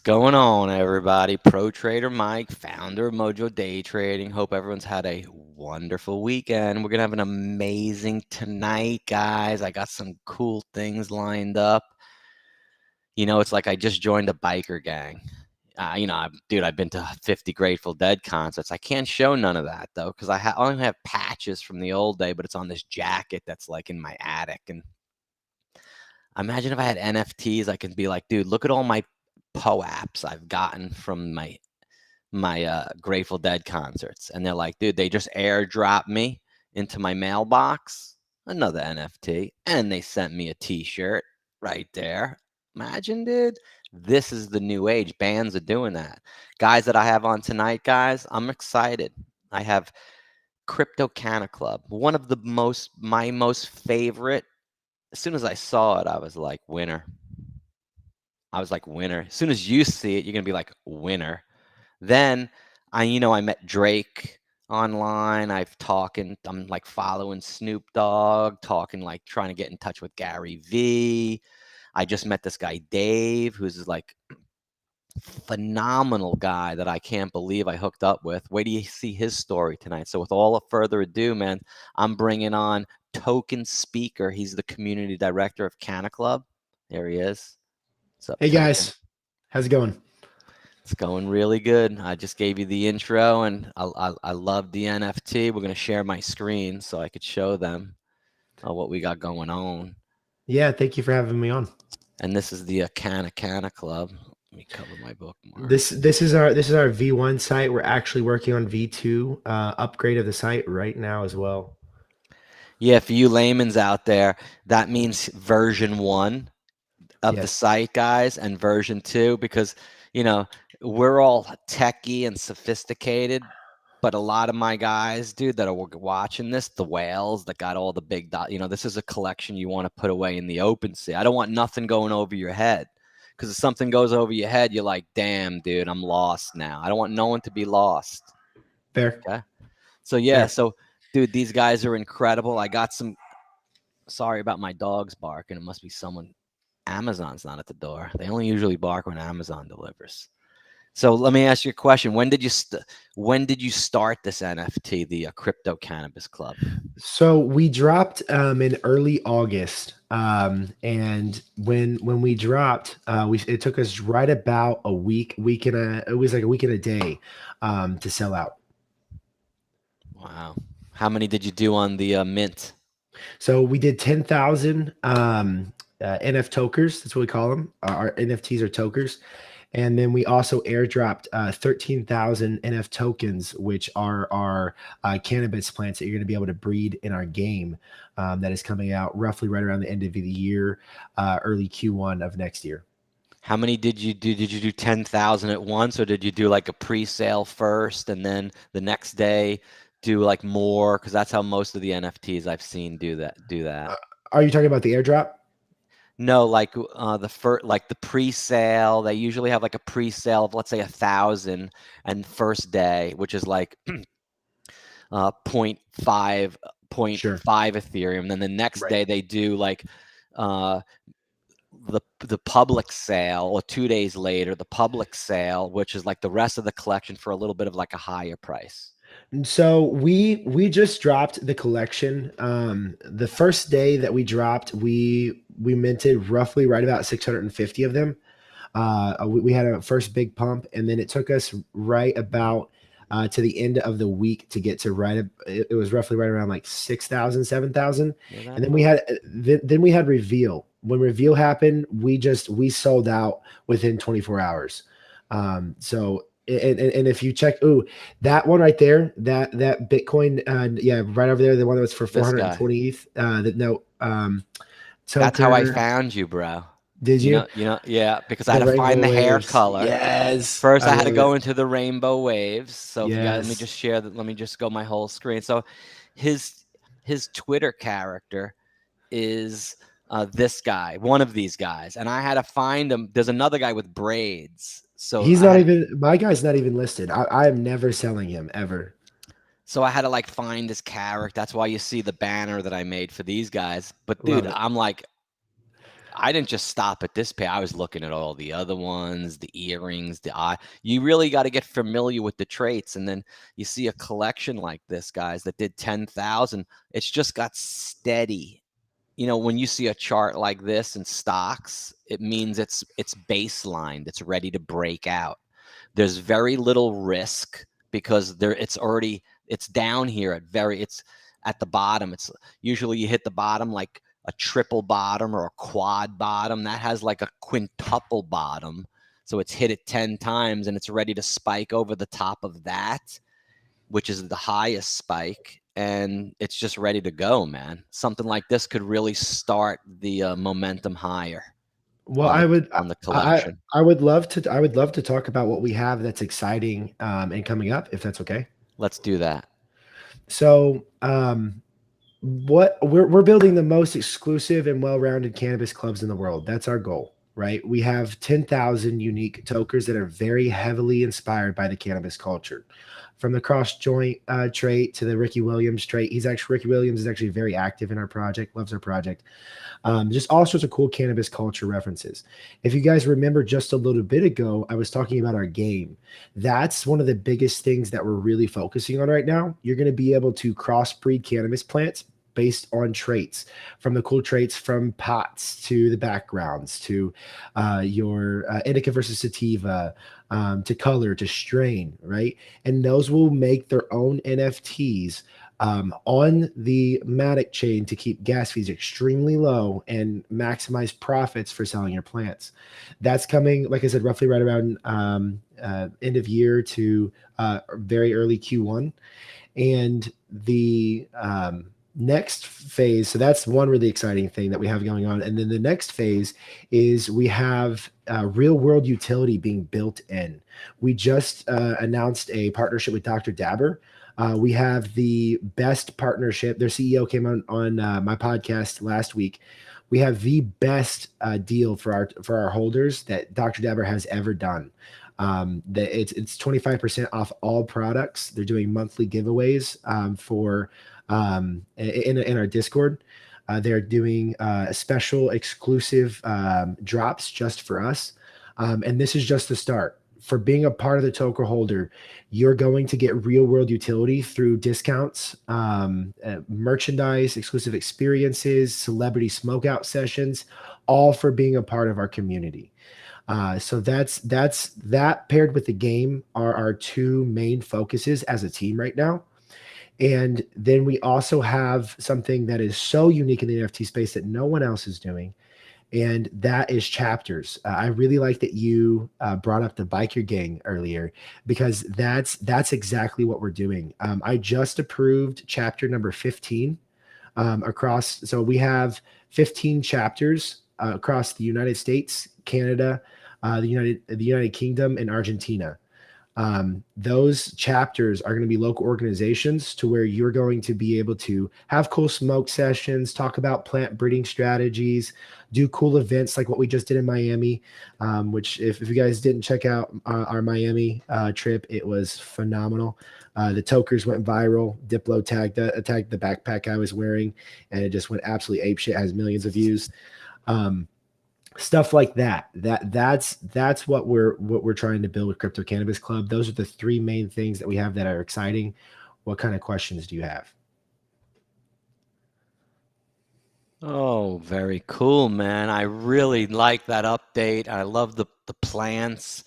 What's going on, everybody? Pro Trader Mike, founder of MOJO Day Trading. Hope everyone's had a wonderful weekend. We're gonna have an amazing tonight, guys. I got some cool things lined up. It's like I just joined a biker gang. Dude, I've been to 50 Grateful Dead concerts. I can't show none of that though, because I only have patches from the old day, but it's on this jacket that's like in my attic. And imagine if I had NFTs, I could be like, dude, look at all my POAPs I've gotten from my Grateful Dead concerts. And they're like, dude, they just airdropped me into my mailbox, another NFT, and they sent me a t-shirt right there. Imagine, dude. This is the new age. Bands are doing that. Guys that I have on tonight, guys, I'm excited. I have Crypto Canna Club, one of my most favorite. As soon as I saw it, I was like, winner. As soon as you see it, you're gonna be like, winner. Then I met Drake online. I'm like following Snoop Dogg, talking, like trying to get in touch with Gary V. I just met this guy, Dave, who's like phenomenal guy that I can't believe I hooked up with. Wait till you see his story tonight. So with all further ado, man, I'm bringing on Token Speaker. He's the community director of Canna Club. There he is. What's up, Hey Token? guys, how's it going? It's going really good. I just gave you the intro, and I love the NFT. We're going to share my screen so I could show them what we got going on. Yeah, thank you for having me on. And this is the Canna Club. Let me cover my bookmark. This is our V1 site. We're actually working on V2 upgrade of the site right now as well. Yeah, for you layman's out there, that means version 1 of the Yes. site, guys, and version 2, because we're all techie and sophisticated. But a lot of my guys, dude, that are watching this, the whales that got all the big this is a collection you want to put away in the open sea. I don't want nothing going over your head, because if something goes over your head, you're like, damn, dude, I'm lost now. I don't want no one to be lost. Fair. Okay. So, yeah. Fair. So, dude, these guys are incredible. I got some, sorry about my dogs barking. It must be someone. Amazon's not at the door. They only usually bark when Amazon delivers. So let me ask you a question. When did you start this NFT, the Crypto Cannabis Club? So we dropped in early August, and when we dropped, it took us right about a week and it was like a week and a day to sell out. Wow. How many did you do on the mint? So we did 10,000 NF tokers. That's what we call them. Our NFTs are tokers. And then we also airdropped 13,000 NF tokens, which are our cannabis plants that you're going to be able to breed in our game that is coming out roughly right around the end of the year, early Q1 of next year. How many did you do? Did you do 10,000 at once, or did you do like a pre-sale first and then the next day do like more? Because that's how most of the NFTs I've seen do that. Are you talking about the airdrop? No, like the pre-sale. They usually have like a pre-sale of, let's say, 1,000, and first day, which is like 0.5 Sure. Ethereum. Then the next Right. day they do like the public sale, or 2 days later the public sale, which is like the rest of the collection for a little bit of like a higher price. And so we just dropped the collection. The first day that we dropped, we minted roughly right about 650 of them. We had a first big pump, and then it took us right about to the end of the week to get to it was roughly right around like 6,000, 7,000. And then we had reveal. When reveal happened, we sold out within 24 hours. So and if you check, that one right there, that Bitcoin, yeah, right over there, the one that was for 420 ETH, That's how I toker. found you, bro. Did you? Yeah, because I The had to find rainbow the hair waves. color. Yes. First, I I had to love go it. into the rainbow waves. So if you guys, let me Yes. just share that. Let me just go my whole screen. So his Twitter character is this guy, one of these guys, and I had to find him. There's another guy with braids. So He's not even, my guy's not even listed. I am never selling him ever. So I had to like find his character. That's why you see the banner that I made for these guys. But dude, Love it. I'm like, I didn't just stop at this pair. I was looking at all the other ones, the earrings, the eye. You really got to get familiar with the traits. And then you see a collection like this, guys, that did 10,000. It's just got steady. When you see a chart like this in stocks, it means it's baselined. It's ready to break out. There's very little risk because it's down here it's at the bottom. It's usually you hit the bottom like a triple bottom or a quad bottom. That has like a quintuple bottom. So it's hit it 10 times and it's ready to spike over the top of that, which is the highest spike. And it's just ready to go, man. Something like this could really start the momentum higher Well, on I would the collection. I would love to talk about what we have that's exciting and coming up, if that's okay. Let's do that. So, what we're building the most exclusive and well-rounded cannabis clubs in the world. That's our goal, right? We have 10,000 unique tokers that are very heavily inspired by the cannabis culture. From the cross joint trait to the Ricky Williams trait. Ricky Williams is actually very active in our project, loves our project. Just all sorts of cool cannabis culture references. If you guys remember just a little bit ago, I was talking about our game. That's one of the biggest things that we're really focusing on right now. You're going to be able to crossbreed cannabis plants based on traits, from the cool traits from pots to the backgrounds to your indica versus sativa, to color to strain, right? And those will make their own NFTs on the Matic chain to keep gas fees extremely low and maximize profits for selling your plants. That's coming, like I said, roughly right around end of year to very early Q1. And the next phase, so that's one really exciting thing that we have going on. And then the next phase is we have real world utility being built in. We just announced a partnership with Dr. Dabber. We have the best partnership. Their CEO came on my podcast last week. We have the best deal for our holders that Dr. Dabber has ever done. It's 25% off all products. They're doing monthly giveaways for in our Discord. They're doing special exclusive drops just for us. And this is just the start. For being a part of the token holder, you're going to get real world utility through discounts, merchandise, exclusive experiences, celebrity smokeout sessions, all for being a part of our community. So that paired with the game are our two main focuses as a team right now. And then we also have something that is so unique in the NFT space that no one else is doing, and that is chapters. I really like that you brought up the biker gang earlier, because that's exactly what we're doing. I just approved chapter number 15 across. So we have 15 chapters across the United States, Canada, the United Kingdom, and Argentina. Those chapters are going to be local organizations to where you're going to be able to have cool smoke sessions, talk about plant breeding strategies, do cool events like what we just did in Miami, which if you guys didn't check out our Miami trip, it was phenomenal. The tokers went viral. Diplo tagged the backpack I was wearing, and it just went absolutely apeshit, has millions of views. Stuff like that's what we're trying to build with Crypto Cannabis Club. Those are the three main things that we have that are exciting. What kind of questions do you have? Oh, very cool, man. I really like that update. I love the plants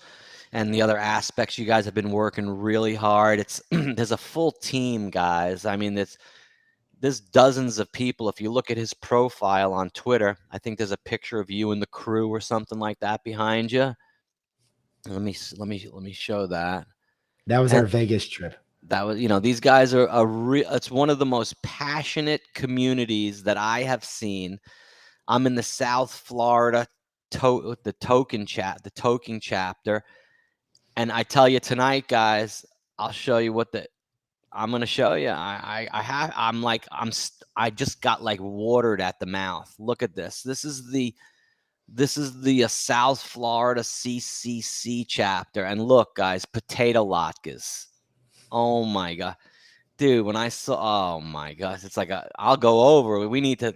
and the other aspects. You guys have been working really hard. It's there's a full team, guys. I mean, there's dozens of people. If you look at his profile on Twitter, I think there's a picture of you and the crew or something like that behind you. Let me show that. That was And our Vegas trip. that was, these guys are it's one of the most passionate communities that I have seen. I'm in the South Florida the token chapter, and I tell you tonight, guys, I'll show you I'm gonna show you. I just got like watered at the mouth. Look at this. This is the South Florida CCC chapter, and look, guys, potato latkes. Oh my god, dude! When I saw, oh my gosh, it's like I'll go over. We need to.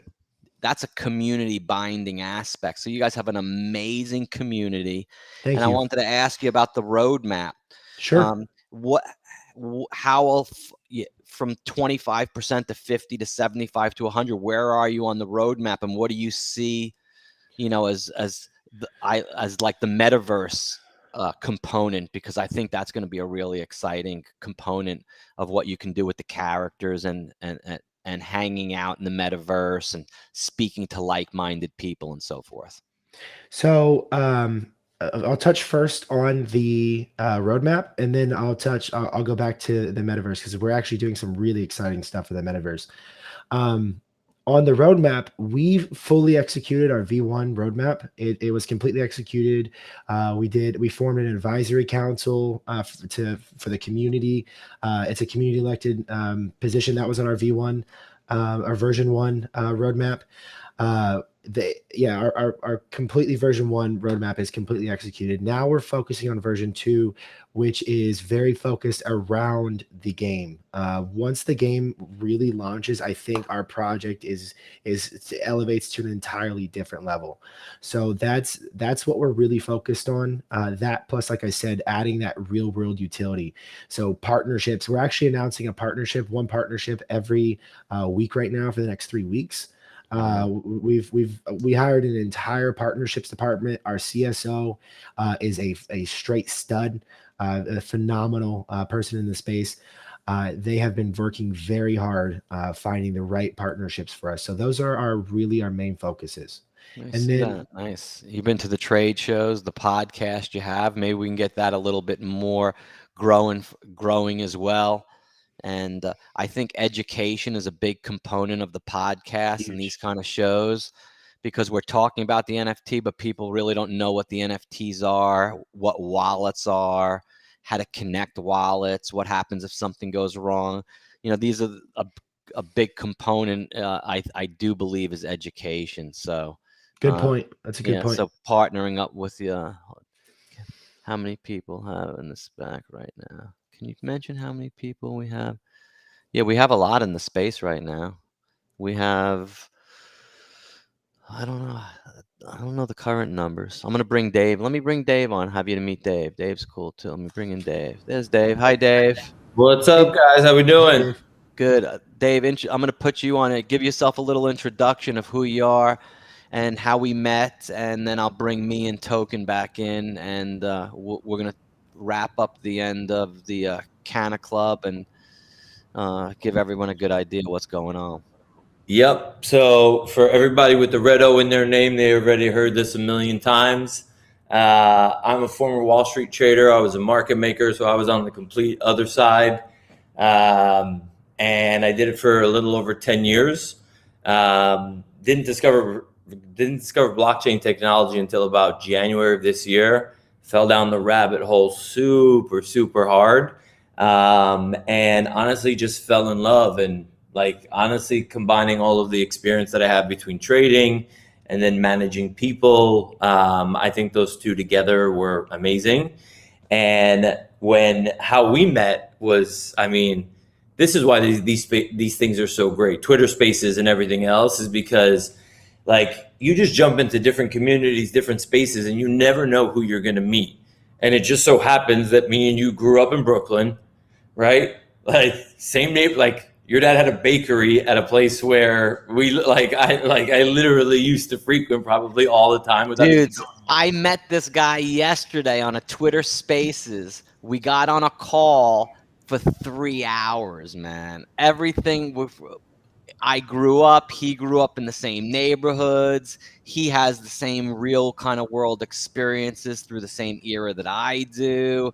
that's a community binding aspect. So you guys have an amazing community. And Thank I you. wanted to ask you about the roadmap. Sure. What, how from 25% to 50 to 75 to 100, where are you on the roadmap, and what do you see, as like the metaverse component? Because I think that's going to be a really exciting component of what you can do with the characters and hanging out in the metaverse and speaking to like-minded people and so forth. So I'll touch first on the roadmap, and then I'll go back to the metaverse because we're actually doing some really exciting stuff for the metaverse. Um, on the roadmap, we've fully executed our V1 roadmap. It was completely executed. We formed an advisory council for the community. It's a community elected position that was on our V1, our version one roadmap. Our completely version one roadmap is completely executed. Now we're focusing on version two, which is very focused around the game. Once the game really launches, I think our project elevates to an entirely different level. So that's what we're really focused on. That plus, like I said, adding that real world utility. So partnerships. We're actually announcing one partnership every week right now for the next 3 weeks. Wow. We hired an entire partnerships department. Our CSO is a straight stud, a phenomenal person in the space. They have been working very hard finding the right partnerships for us. So those are our main focuses. I And see then that. Nice. You've been to the trade shows, the podcast you have. Maybe we can get that a little bit more growing as well. And I think education is a big component of the podcast and these huge, kind of shows, because we're talking about the NFT, but people really don't know what the NFTs are, what wallets are, how to connect wallets, what happens if something goes wrong. These are a big component, I do believe, is education. So, good point. That's a good yeah, point. so partnering up with you. How many people have in the SPAC right now? Can you mention how many people we have? Yeah, we have a lot in the space right now. We have, I don't know, I don't know the current numbers. I'm gonna bring Dave. Let me bring Dave on. Have you to meet Dave. Dave's cool too. Let me bring in Dave. There's Dave. Hi, Dave. What's Hey, up, guys? How we hey, doing? Dave. Good. Dave, I'm gonna put you on it. Give yourself a little introduction of who you are and how we met, and then I'll bring me and Token back in, and we're gonna wrap up the end of the Canna Club and give everyone a good idea what's going on. Yep. So for everybody with the red O in their name, they already heard this a million times. I'm a former Wall Street trader. I was a market maker, so I was on the complete other side, and I did it for a little over 10 years. Didn't discover blockchain technology until about January of this year. Fell down the rabbit hole super hard, and honestly just fell in love. And like honestly combining all of the experience that I have between trading and then managing people, I think those two together were amazing. And how we met was, I mean, this is why these things are so great. Twitter Spaces and everything else is because, like, you just jump into different communities, different spaces, and you never know who you're going to meet. And it just so happens that me and you grew up in Brooklyn, right? Like same name, like your dad had a bakery at a place where I literally used to frequent probably all the time without even Dudes, I met this guy yesterday on a Twitter Spaces. We got on a call for 3 hours, man. Everything with I grew up, he grew up in the same neighborhoods. He has the same real kind of world experiences through the same era that I do.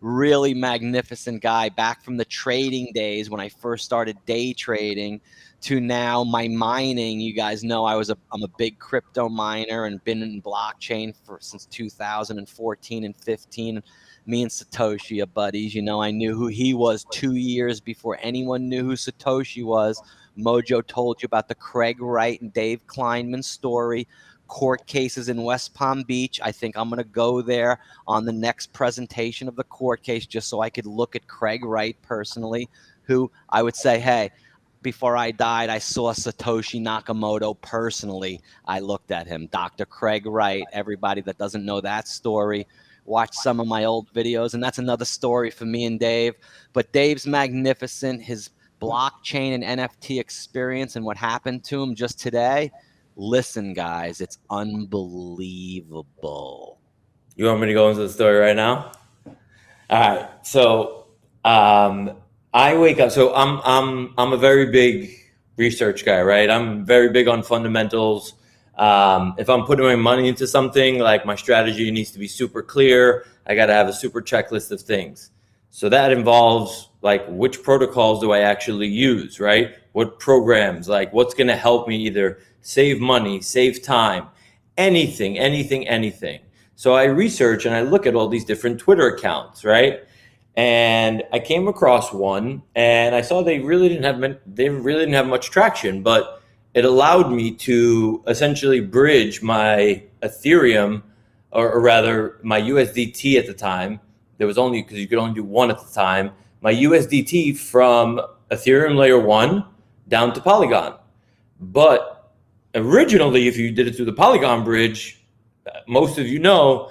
Really magnificent guy, back from the trading days when I first started day trading to now my mining. You guys know I'm a big crypto miner and been in blockchain since 2014 and 15. Me and Satoshi are buddies. I knew who he was 2 years before anyone knew who Satoshi was. Mojo told you about the Craig Wright and Dave Kleinman story, court cases in West Palm Beach. I think I'm going to go there on the next presentation of the court case just so I could look at Craig Wright personally, who I would say, hey, before I died, I saw Satoshi Nakamoto personally. I looked at him. Dr. Craig Wright. Everybody that doesn't know that story, watch some of my old videos, and that's another story for me and Dave. But Dave's magnificent. His blockchain and NFT experience and what happened to him just today. Listen, guys, it's unbelievable. You want me to go into the story right now? All right. So I wake up. So I'm a very big research guy, right? I'm very big on fundamentals. If I'm putting my money into something, like my strategy needs to be super clear. I got to have a super checklist of things. So that involves like which protocols do I actually use, right? What programs, like what's going to help me either save money, save time, anything. So I research and I look at all these different Twitter accounts, right? And I came across one and I saw they really didn't have much traction, but it allowed me to essentially bridge my Ethereum, or rather my USDT at the time. There was only, because you could only do one at the time, my USDT from Ethereum layer 1 down to Polygon. But originally, if you did it through the Polygon bridge, most of you know,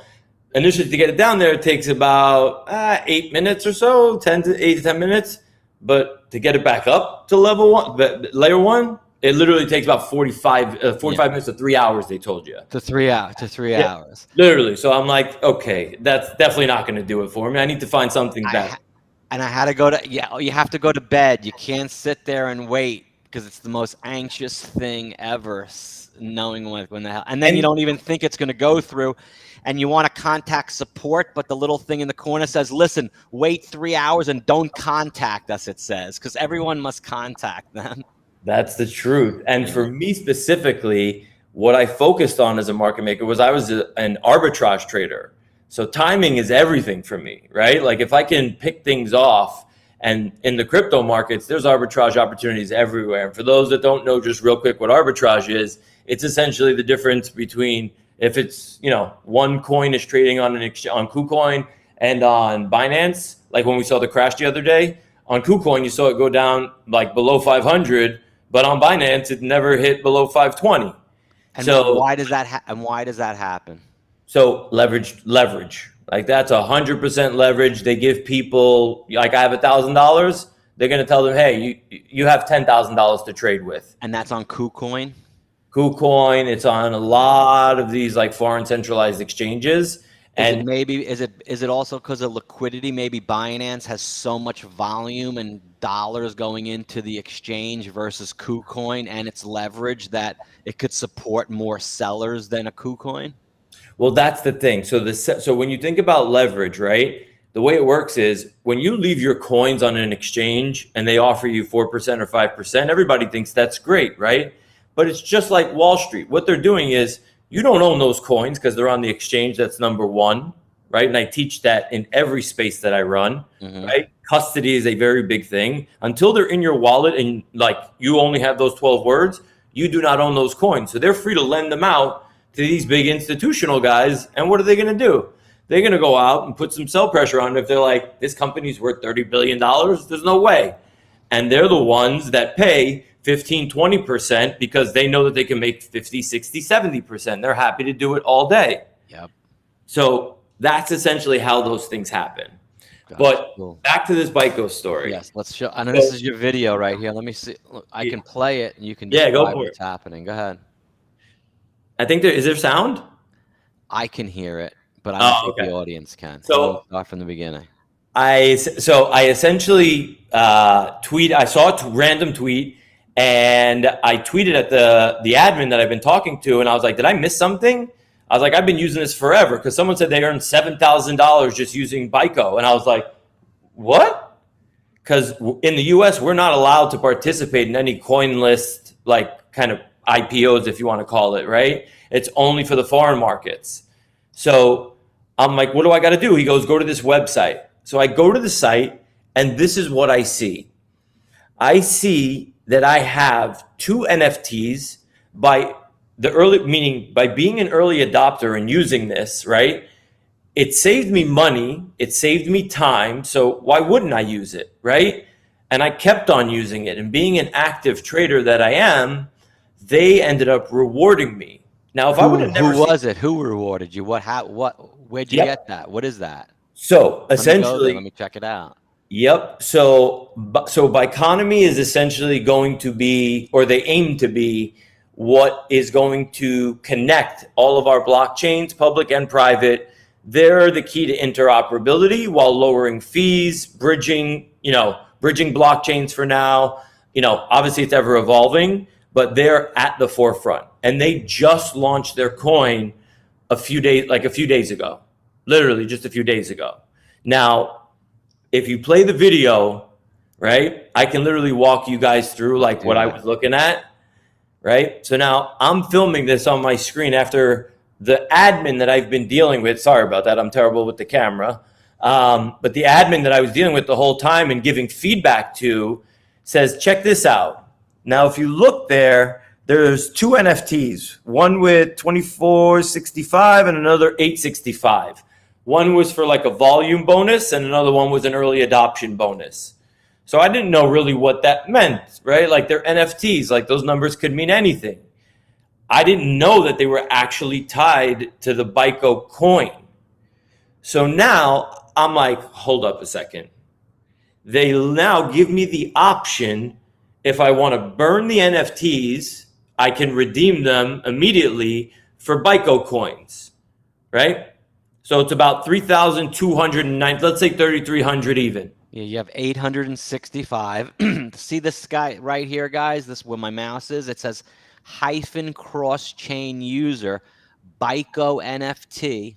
initially to get it down there, it takes about 8 minutes or so, 8 to 10 minutes. But to get it back up to layer 1, it literally takes about 45 minutes to 3 hours, they told you. To 3 hours. Literally. So I'm like, okay, that's definitely not going to do it for me. I need to find something better. And I had to go to, you have to go to bed. You can't sit there and wait because it's the most anxious thing ever, knowing when the hell. And then you don't even think it's going to go through. And you want to contact support, but the little thing in the corner says, listen, wait 3 hours and don't contact us, it says, because everyone must contact them. That's the truth. And for me specifically, what I focused on as a market maker was I was an arbitrage trader. So timing is everything for me, right? Like if I can pick things off, and in the crypto markets, there's arbitrage opportunities everywhere. And for those that don't know, just real quick what arbitrage is, it's essentially the difference between if it's, one coin is trading on on KuCoin and on Binance, like when we saw the crash the other day, on KuCoin, you saw it go down like below 500, but on Binance, it never hit below 520. And so why does that happen? So leverage, like that's 100% leverage. They give people, like I have $1,000. They're going to tell them, hey, you have $10,000 to trade with. And that's on KuCoin? KuCoin, it's on a lot of these like foreign centralized exchanges. And is it also because of liquidity? Maybe Binance has so much volume and dollars going into the exchange versus KuCoin, and its leverage that it could support more sellers than a KuCoin? Well, that's the thing. So when you think about leverage, right, the way it works is when you leave your coins on an exchange and they offer you 4% or 5%, everybody thinks that's great, right? But it's just like Wall Street. What they're doing is you don't own those coins because they're on the exchange. That's number one, right? And I teach that in every space that I run, right? Custody is a very big thing. Until they're in your wallet and like you only have those 12 words, you do not own those coins. So they're free to lend them out to these big institutional guys. And what are they going to do? They're going to go out and put some sell pressure on it. If they're like, this company's worth $30 billion, there's no way. And they're the ones that pay 15, 20% because they know that they can make 50, 60, 70%. They're happy to do it all day. Yep. So that's essentially how those things happen. Gosh, but cool. Back to this Byko story. Yes, let's show. I know this is your video right here. Let me see. Look, I can play it and you can describe go for what's it. happening. Go ahead. I think is there sound? I can hear it, but I don't think the audience can. So start from the beginning. I essentially I saw a random tweet and I tweeted at the admin that I've been talking to, and I was like, did I miss something? I was like, I've been using this forever because someone said they earned $7,000 just using Byko, and I was like, what? Because in the U.S. we're not allowed to participate in any coin list, like kind of IPOs, if you want to call it, right? It's only for the foreign markets. So I'm like, what do I got to do? He goes, go to this website. So I go to the site, and this is what I see. I see that I have 2 NFTs by being an early adopter and using this, right? It saved me money. It saved me time. So why wouldn't I use it, right? And I kept on using it. And being an active trader that I am, they ended up rewarding me. Now, if I would have Who never seen, was it? Who rewarded you? Where'd you yep. get that? What is that? So Let me go there. essentially, Let me check it out. yep. So Biconomy is essentially going to be, or they aim to be, what is going to connect all of our blockchains, public and private. They're the key to interoperability while lowering fees, bridging blockchains for now. Obviously it's ever evolving, but they're at the forefront. And they just launched their coin a few days ago, literally just a few days ago. Now, if you play the video, right, I can literally walk you guys through like what I was looking at, right? So now I'm filming this on my screen after the admin that I've been dealing with. Sorry about that. I'm terrible with the camera. But the admin that I was dealing with the whole time and giving feedback to says, check this out. Now, if you look there, there's two NFTs, one with 2465 and another 865. One was for like a volume bonus and another one was an early adoption bonus. So I didn't know really what that meant, right? Like they're NFTs, like those numbers could mean anything. I didn't know that they were actually tied to the BICO coin. So now I'm like, hold up a second. They now give me the option, if I want to burn the NFTs, I can redeem them immediately for BICO coins, right? So it's about 3,209, let's say 3,300 even. Yeah, you have 865. See this guy right here, guys? This where my mouse is. It says -cross-chain user BICO NFT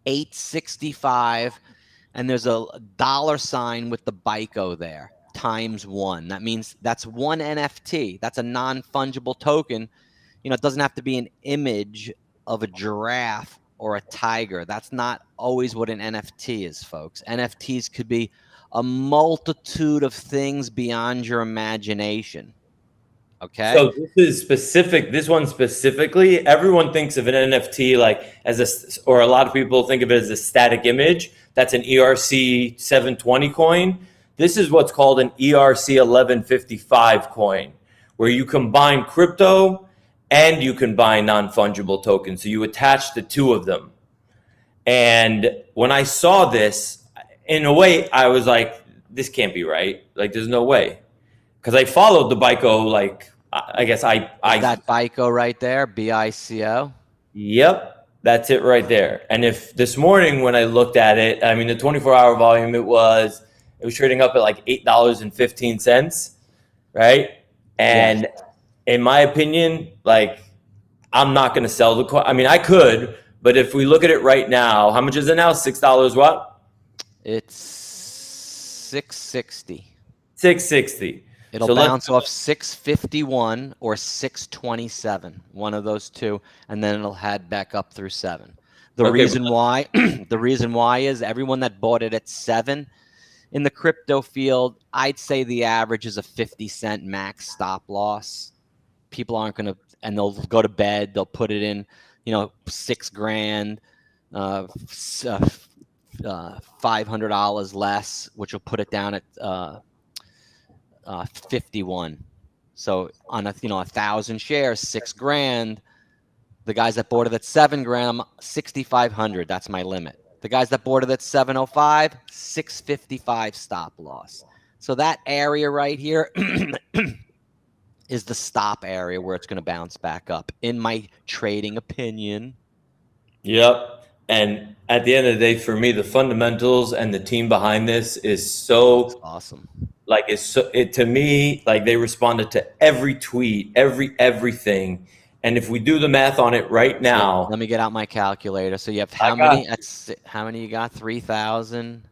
865, and there's a $sign with the BICO there ×1. That means that's one NFT. That's a non-fungible token. It doesn't have to be an image of a giraffe or a tiger. That's not always what an NFT is, folks. NFTs could be a multitude of things beyond your imagination. Okay. So this one specifically, everyone thinks of an NFT like or a lot of people think of it as a static image. That's an ERC 720 coin. This is what's called an ERC 1155 coin, where you combine crypto and you combine non-fungible tokens. So you attach the two of them. And when I saw this, in a way, I was like, this can't be right. Like, there's no way. Because I followed the BICO, like, I guess I that BICO right there, BICO. Yep, that's it right there. And if this morning when I looked at it, I mean, the 24-hour volume, it was trading up at like $8.15, right? And yes, in my opinion, like, I'm not going to sell the coin. I mean, I could, but if we look at it right now, how much is it now? $6 what? It's $6.60. $6.60. It'll bounce off 651 or 627, one of those two, and then it'll head back up through 7. The reason why is everyone that bought it at 7 in the crypto field, I'd say the average is a 50-cent max stop loss. People aren't going to, and they'll go to bed, they'll put it in, $6,000, $500 less, which will put it down at 51. So on 1,000 shares, $6,000. The guys that bought it at $7,000, 6,500. That's my limit. The guys that bought it at 705, 655 stop loss. So that area right here is the stop area where it's going to bounce back up, in my trading opinion. Yep. And at the end of the day, for me, the fundamentals and the team behind this is so That's awesome. Like to me, like they responded to every tweet, everything. And if we do the math on it right now, let me get out my calculator. So you have how many you got? 3,000.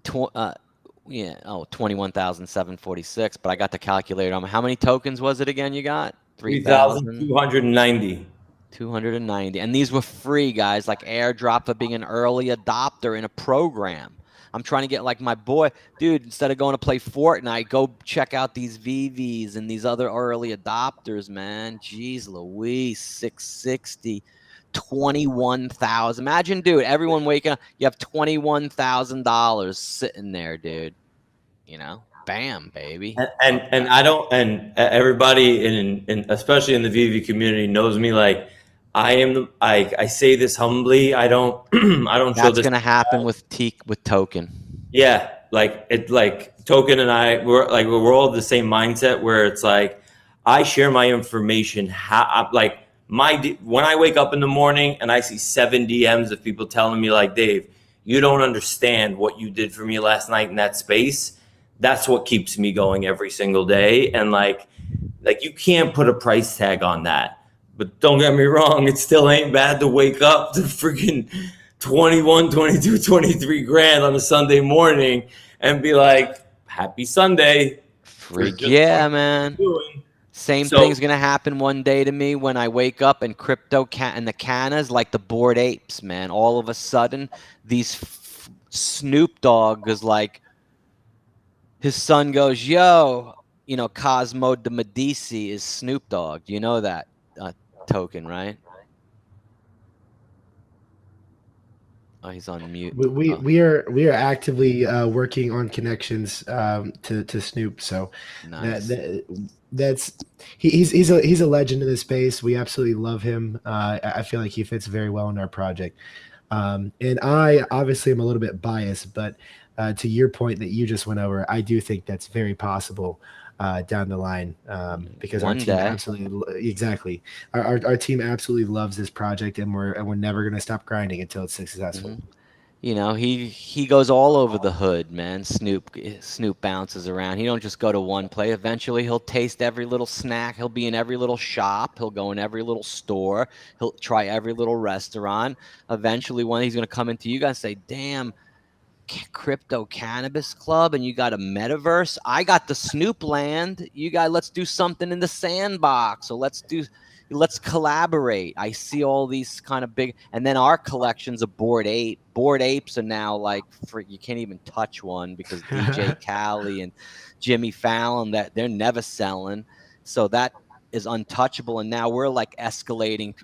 21,746. But I got the calculator on. How many tokens was it again? You got 3,290. 290. And these were free, guys, like airdrop for being an early adopter in a program. I'm trying to get like my boy, dude, instead of going to play Fortnite, go check out these VVs and these other early adopters, man. Jeez Louise, 660. $21,000. Imagine, dude, everyone waking up, you have $21,000 sitting there, dude. You know, bam, baby. And I don't, and everybody in especially in the VV community knows me. Like, I say this humbly. I don't I don't show That's this. gonna happen with Token. Yeah, like Token and I, we're all the same mindset where it's like I share my information. Like when I wake up in the morning and I see 7 DMs of people telling me like, Dave, you don't understand what you did for me last night in that space. That's what keeps me going every single day. And like you can't put a price tag on that. But don't get me wrong, it still ain't bad to wake up to freaking 21, 22, 23 grand on a Sunday morning and be like, happy Sunday. Freak yeah, man. Same thing's gonna happen one day to me when I wake up and and the cannas, like the Bored Apes, man. All of a sudden, these Snoop Dogg is like, his son goes, yo, you know, Cosmo de Medici is Snoop Dogg. You know that Token, right? Oh, he's on mute. We are actively working on connections to Snoop. So nice. he's a legend in this space. We absolutely love him. I feel like he fits very well in our project. And I obviously am a little bit biased, but to your point that you just went over, I do think that's very possible down the line because our team absolutely our team absolutely loves this project, and we're never going to stop grinding until it's successful. Mm-hmm. You know, he goes all over the hood, man. Snoop bounces around. He don't just go to one place. Eventually, he'll taste every little snack. He'll be in every little shop. He'll go in every little store. He'll try every little restaurant. Eventually, one he's going to come into you guys and say, damn, crypto cannabis club, and you got a metaverse. I got the Snoop land. You guys, let's do something in the sandbox. So let's collaborate. I see all these kind of big, and then our collections of Bored Apes are now like, you can't even touch one because DJ Khaled and Jimmy Fallon, that they're never selling. So that is untouchable. And now we're like escalating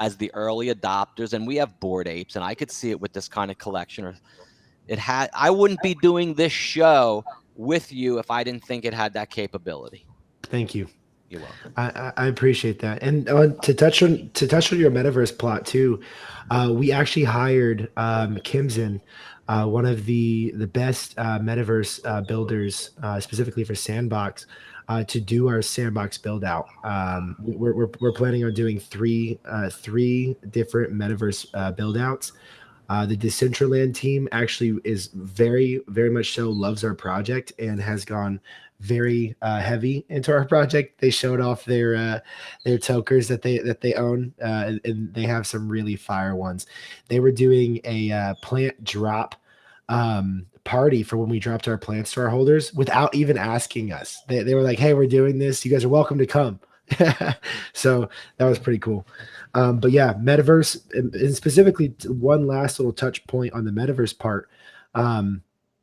as the early adopters, and we have Bored Apes, and I could see it with this kind of collection. Or I wouldn't be doing this show with you if I didn't think it had that capability. Thank you. You're welcome. I appreciate that. And to touch on your metaverse plot too, we actually hired Kimson, one of the best metaverse builders, specifically for Sandbox, to do our Sandbox build out. We're planning on doing three different metaverse build outs. The Decentraland team actually is very, very much so loves our project and has gone very heavy into our project. They showed off their tokers that they own, and they have some really fire ones. They were doing a plant drop party for when we dropped our plants to our holders without even asking us. They were like, "Hey, we're doing this. You guys are welcome to come." So that was pretty cool. But yeah, metaverse, and specifically one last little touch point on the metaverse part.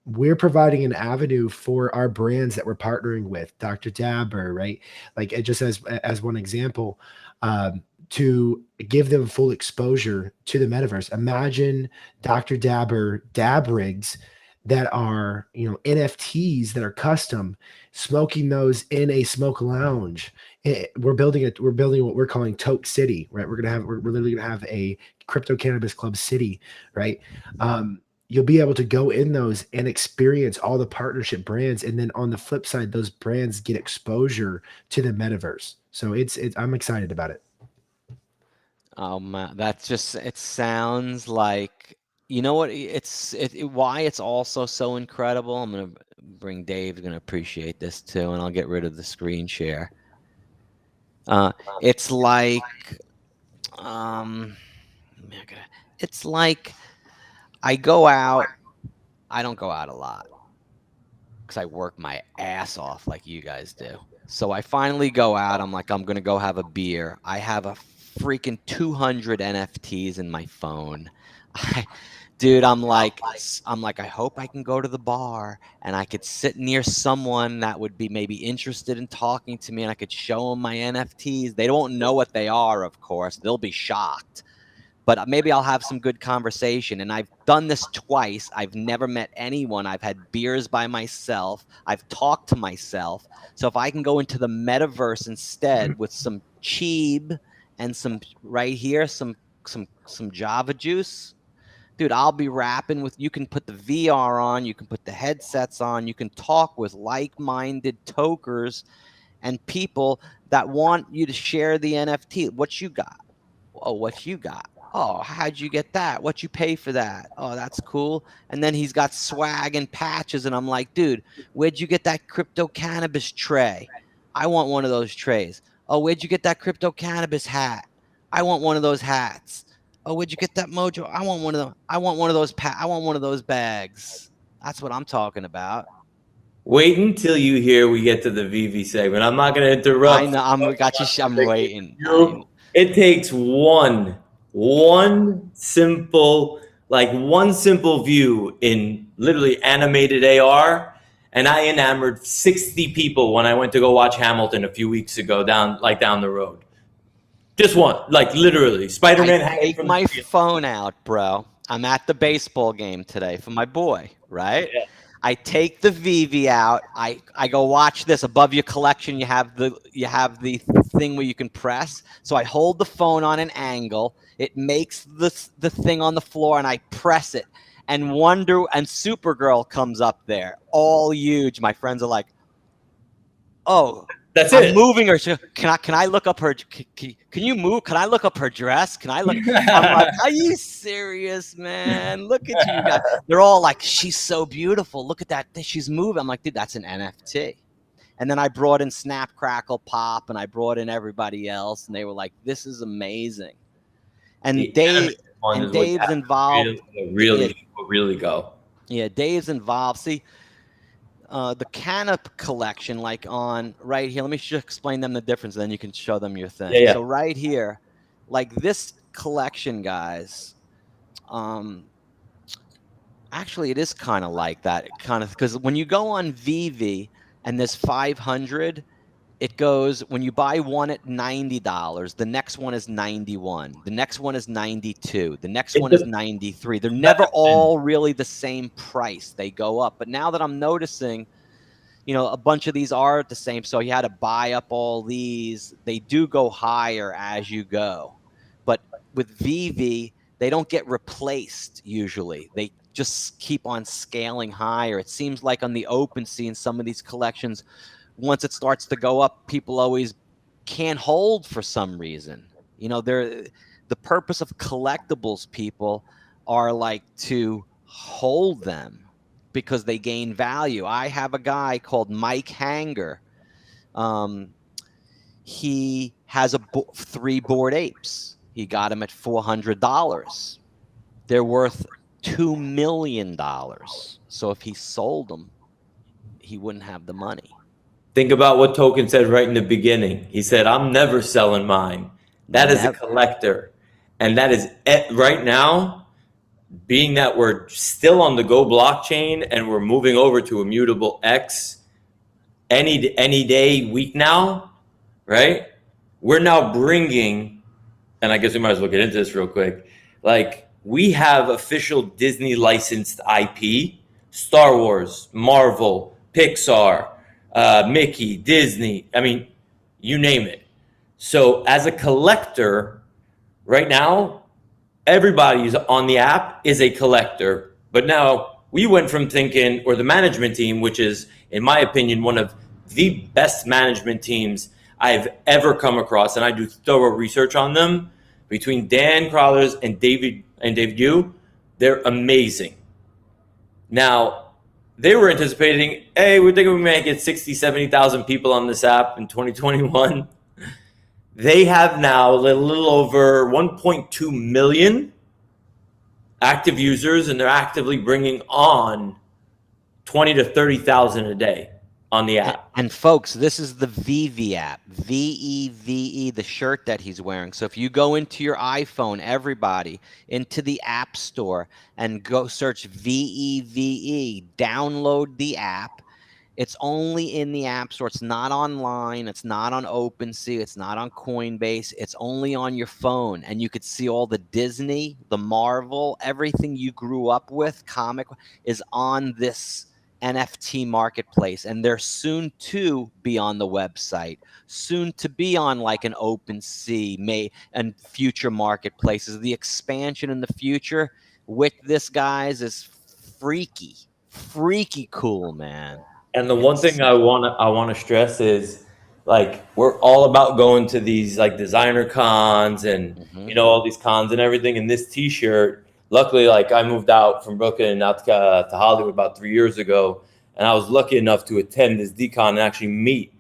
We're providing an avenue for our brands that we're partnering with, Dr. Dabber, right? Like it just as one example, to give them full exposure to the metaverse. Imagine Dr. Dabber dab rigs that are, NFTs that are custom, smoking those in a smoke lounge. We're building what we're calling Toke City, right? We're literally gonna have a crypto cannabis club city, right? You'll be able to go in those and experience all the partnership brands, and then on the flip side, those brands get exposure to the metaverse. So I'm excited about it. Oh man, it sounds like, you know what, why it's also so incredible. I'm gonna bring Dave's gonna appreciate this too, and I'll get rid of the screen share. It's like it's like I go out. I don't go out a lot because I work my ass off like you guys do. So I finally go out. I'm like, I'm going to go have a beer. I have a freaking 200 NFTs in my phone. Dude, I'm like, I hope I can go to the bar and I could sit near someone that would be maybe interested in talking to me, and I could show them my NFTs. They don't know what they are, of course. They'll be shocked. but maybe I'll have some good conversation. And I've done this twice. I've never met anyone. I've had beers by myself. I've talked to myself. So if I can go into the metaverse instead with some cheeb and some right here, some Java juice, dude, I'll be rapping with, you can put the VR on, you can put the headsets on, you can talk with like-minded tokers and people that want you to share the NFT. What you got? Oh, what you got? Oh, how'd you get that? What you pay for that? Oh, that's cool. And then he's got swag and patches. And I'm like, dude, where'd you get that crypto cannabis tray? I want one of those trays. Oh, where'd you get that crypto cannabis hat? I want one of those hats. Oh, where'd you get that mojo? I want one of them. I want one of those I want one of those bags. That's what I'm talking about. Wait until you hear we get to the VV segment. I'm not going to interrupt. I know. I'm waiting. It takes one simple view in literally animated AR, and I enamored 60 people when I went to go watch Hamilton a few weeks ago down the road. Just one, like literally, Spider-Man. I take my phone out, bro. I'm at the baseball game today for my boy, right? Yeah. I take the VV out. I go watch this. Above your collection, you have the thing where you can press. So I hold the phone on an angle. It makes the thing on the floor, and I press it. And Supergirl comes up there, all huge. My friends are like, "Oh, that's I'm moving her. Can I look up her? Can you move? Can I look up her dress? Can I look?" I'm like, "Are you serious, man? Look at you guys." They're all like, "She's so beautiful. Look at that. She's moving." I'm like, "Dude, that's an NFT." And then I brought in Snap, Crackle, Pop, and I brought in everybody else, and they were like, "This is amazing." And Dave's involved. Really go. Yeah, Dave's involved. See. The Cannabis collection, like on right here, let me just explain them the difference, then you can show them your thing. Yeah. So right here, like this collection, guys, actually it is kind of like that, because when you go on VV and there's 500, it goes, when you buy one at $90, the next one is 91, the next one is 92, the next one is 93. They're never all really the same price. They go up. But now that I'm noticing, a bunch of these are the same, so you had to buy up all these. They do go higher as you go. But with VV, they don't get replaced usually. They just keep on scaling higher. It seems like on the OpenSea in some of these collections, once it starts to go up, people always can't hold for some reason. The purpose of collectibles, people, are like to hold them because they gain value. I have a guy called Mike Hanger. He has 3 Bored Apes. He got them at $400. They're worth $2 million. So if he sold them, he wouldn't have the money. Think about what Token said right in the beginning. He said, "I'm never selling mine." That is a collector. And that is right now, being that we're still on the Go blockchain and we're moving over to Immutable X any day, week now, right? We're now bringing, and I guess we might as well get into this real quick. Like, we have official Disney licensed IP, Star Wars, Marvel, Pixar, Mickey, Disney, I mean, you name it. So as a collector, right now, everybody's on the app is a collector. But now we went from thinking, or the management team, which is, in my opinion, one of the best management teams I've ever come across, and I do thorough research on them, between Dan Crowlers and David Yu, they're amazing. Now, they were anticipating, hey, we're thinking we may get 60, 70,000 people on this app in 2021. They have now a little over 1.2 million active users, and they're actively bringing on 20 to 30,000 a day on the app. And folks, this is the VV app, VEVE, the shirt that he's wearing. So if you go into your iPhone, everybody, into the App Store and go search VEVE, download the app. It's only in the App Store. It's not online. It's not on OpenSea. It's not on Coinbase. It's only on your phone. And you could see all the Disney, the Marvel, everything you grew up with, comic, is on this NFT marketplace. And they're soon to be on the website, soon to be on like an OpenSea, and future marketplaces. The expansion in the future with this, guys, is freaky cool, man. And the one thing I wanna stress is, like, we're all about going to these like designer cons and all these cons and everything. And this T-shirt, luckily, like I moved out from Brooklyn out to Hollywood about 3 years ago, and I was lucky enough to attend this decon and actually meet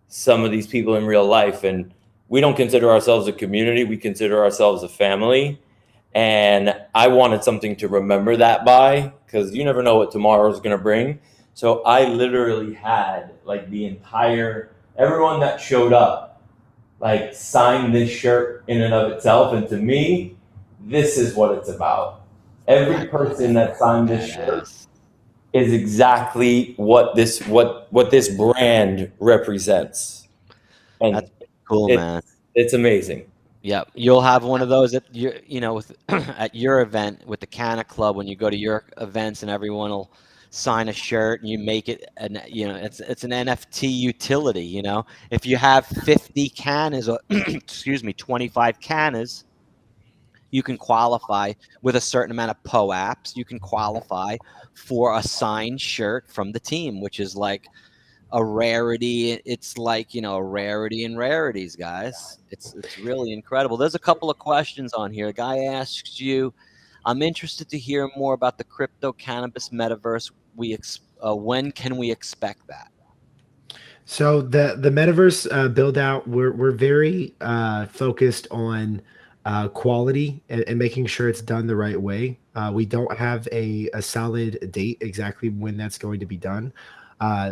some of these people in real life. And we don't consider ourselves a community; we consider ourselves a family. And I wanted something to remember that by, because you never know what tomorrow is going to bring. So I literally had like everyone that showed up, like signed this shirt in and of itself. And to me, this is what it's about. Every person that signed this shirt is exactly what this brand represents. And that's cool, man. It's amazing. Yeah, you'll have one of those at with at your event with the Canna Club when you go to your events, and everyone will sign a shirt and you make it, and it's an NFT utility. If you have 50 cannas or excuse me, 25 cannas, you can qualify with a certain amount of POAPs. You can qualify for a signed shirt from the team, which is like a rarity. It's like a rarity in rarities, guys. It's really incredible. There's a couple of questions on here. A guy asks you, I'm interested to hear more about the crypto cannabis metaverse. When can we expect that? So the metaverse build out, we're very focused on quality and making sure it's done the right way. We don't have a solid date exactly when that's going to be done.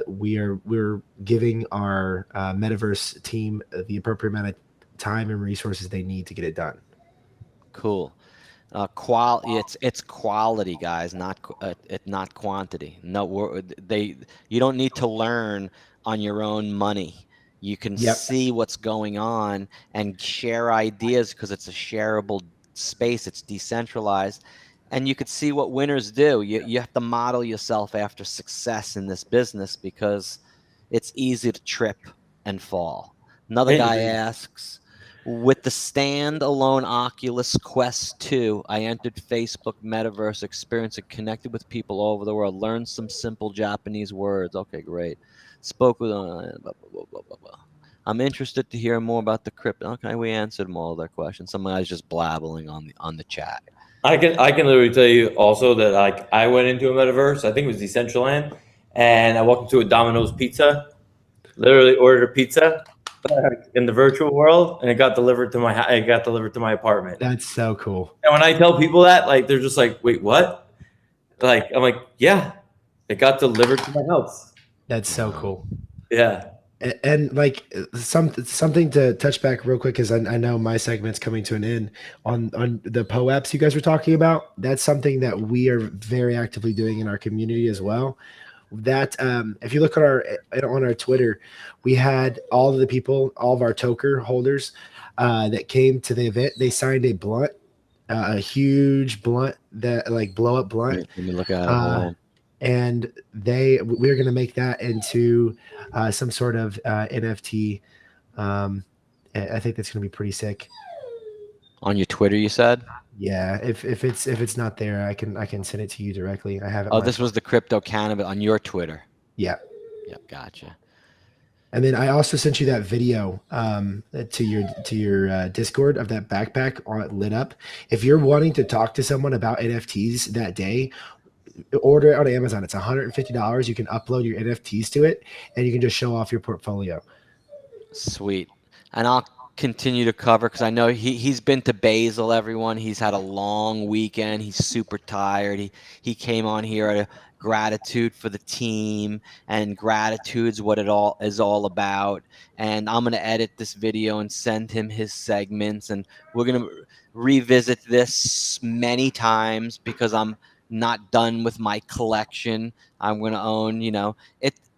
We're giving our metaverse team the appropriate amount of time and resources they need to get it done. Cool. It's quality, guys, not quantity. No, you don't need to learn on your own money. You can see what's going on and share ideas because it's a shareable space. It's decentralized, and you could see what winners do. You have to model yourself after success in this business because it's easy to trip and fall. Another guy asks, with the standalone Oculus Quest 2, I entered Facebook Metaverse experience and connected with people all over the world. Learned some simple Japanese words. Okay, great. Spoke with blah, blah, blah, blah, blah. I'm interested to hear more about the crypto. Okay, we answered all their questions. Some guys just blabbling on the chat. I can literally tell you also that like I went into a metaverse. I think it was Decentraland, and I walked into a Domino's Pizza. Literally ordered a pizza in the virtual world, and it got delivered to my apartment. That's so cool. And when I tell people that, like, they're just like, "Wait, what?" Like, I'm like, "Yeah, it got delivered to my house." That's so cool. Yeah. And like something to touch back real quick, because I know my segment's coming to an end on the POAPs you guys were talking about. That's something that we are very actively doing in our community as well. That if you look at on our Twitter, we had all of the people, all of our toker holders that came to the event. They signed a blunt, a huge blunt, that like blow up blunt. Let me look at it. And we're going to make that into some sort of NFT. I think that's going to be pretty sick. On your Twitter, you said? Yeah, if it's not there, I can send it to you directly. I have it. Oh, this was the crypto cannabis on your Twitter. Yeah. Yep, gotcha. And then I also sent you that video to your Discord of that backpack lit up. If you're wanting to talk to someone about NFTs that day, order it on Amazon. It's $150. You can upload your NFTs to it, and you can just show off your portfolio. Sweet. And I'll continue to cover because I know he's been to Basel, everyone. He's had a long weekend. He's super tired. He came on here at a gratitude for the team, and gratitude's what it all is all about. And I'm going to edit this video and send him his segments, and we're going to revisit this many times because I'm not done with my collection. I'm going to own,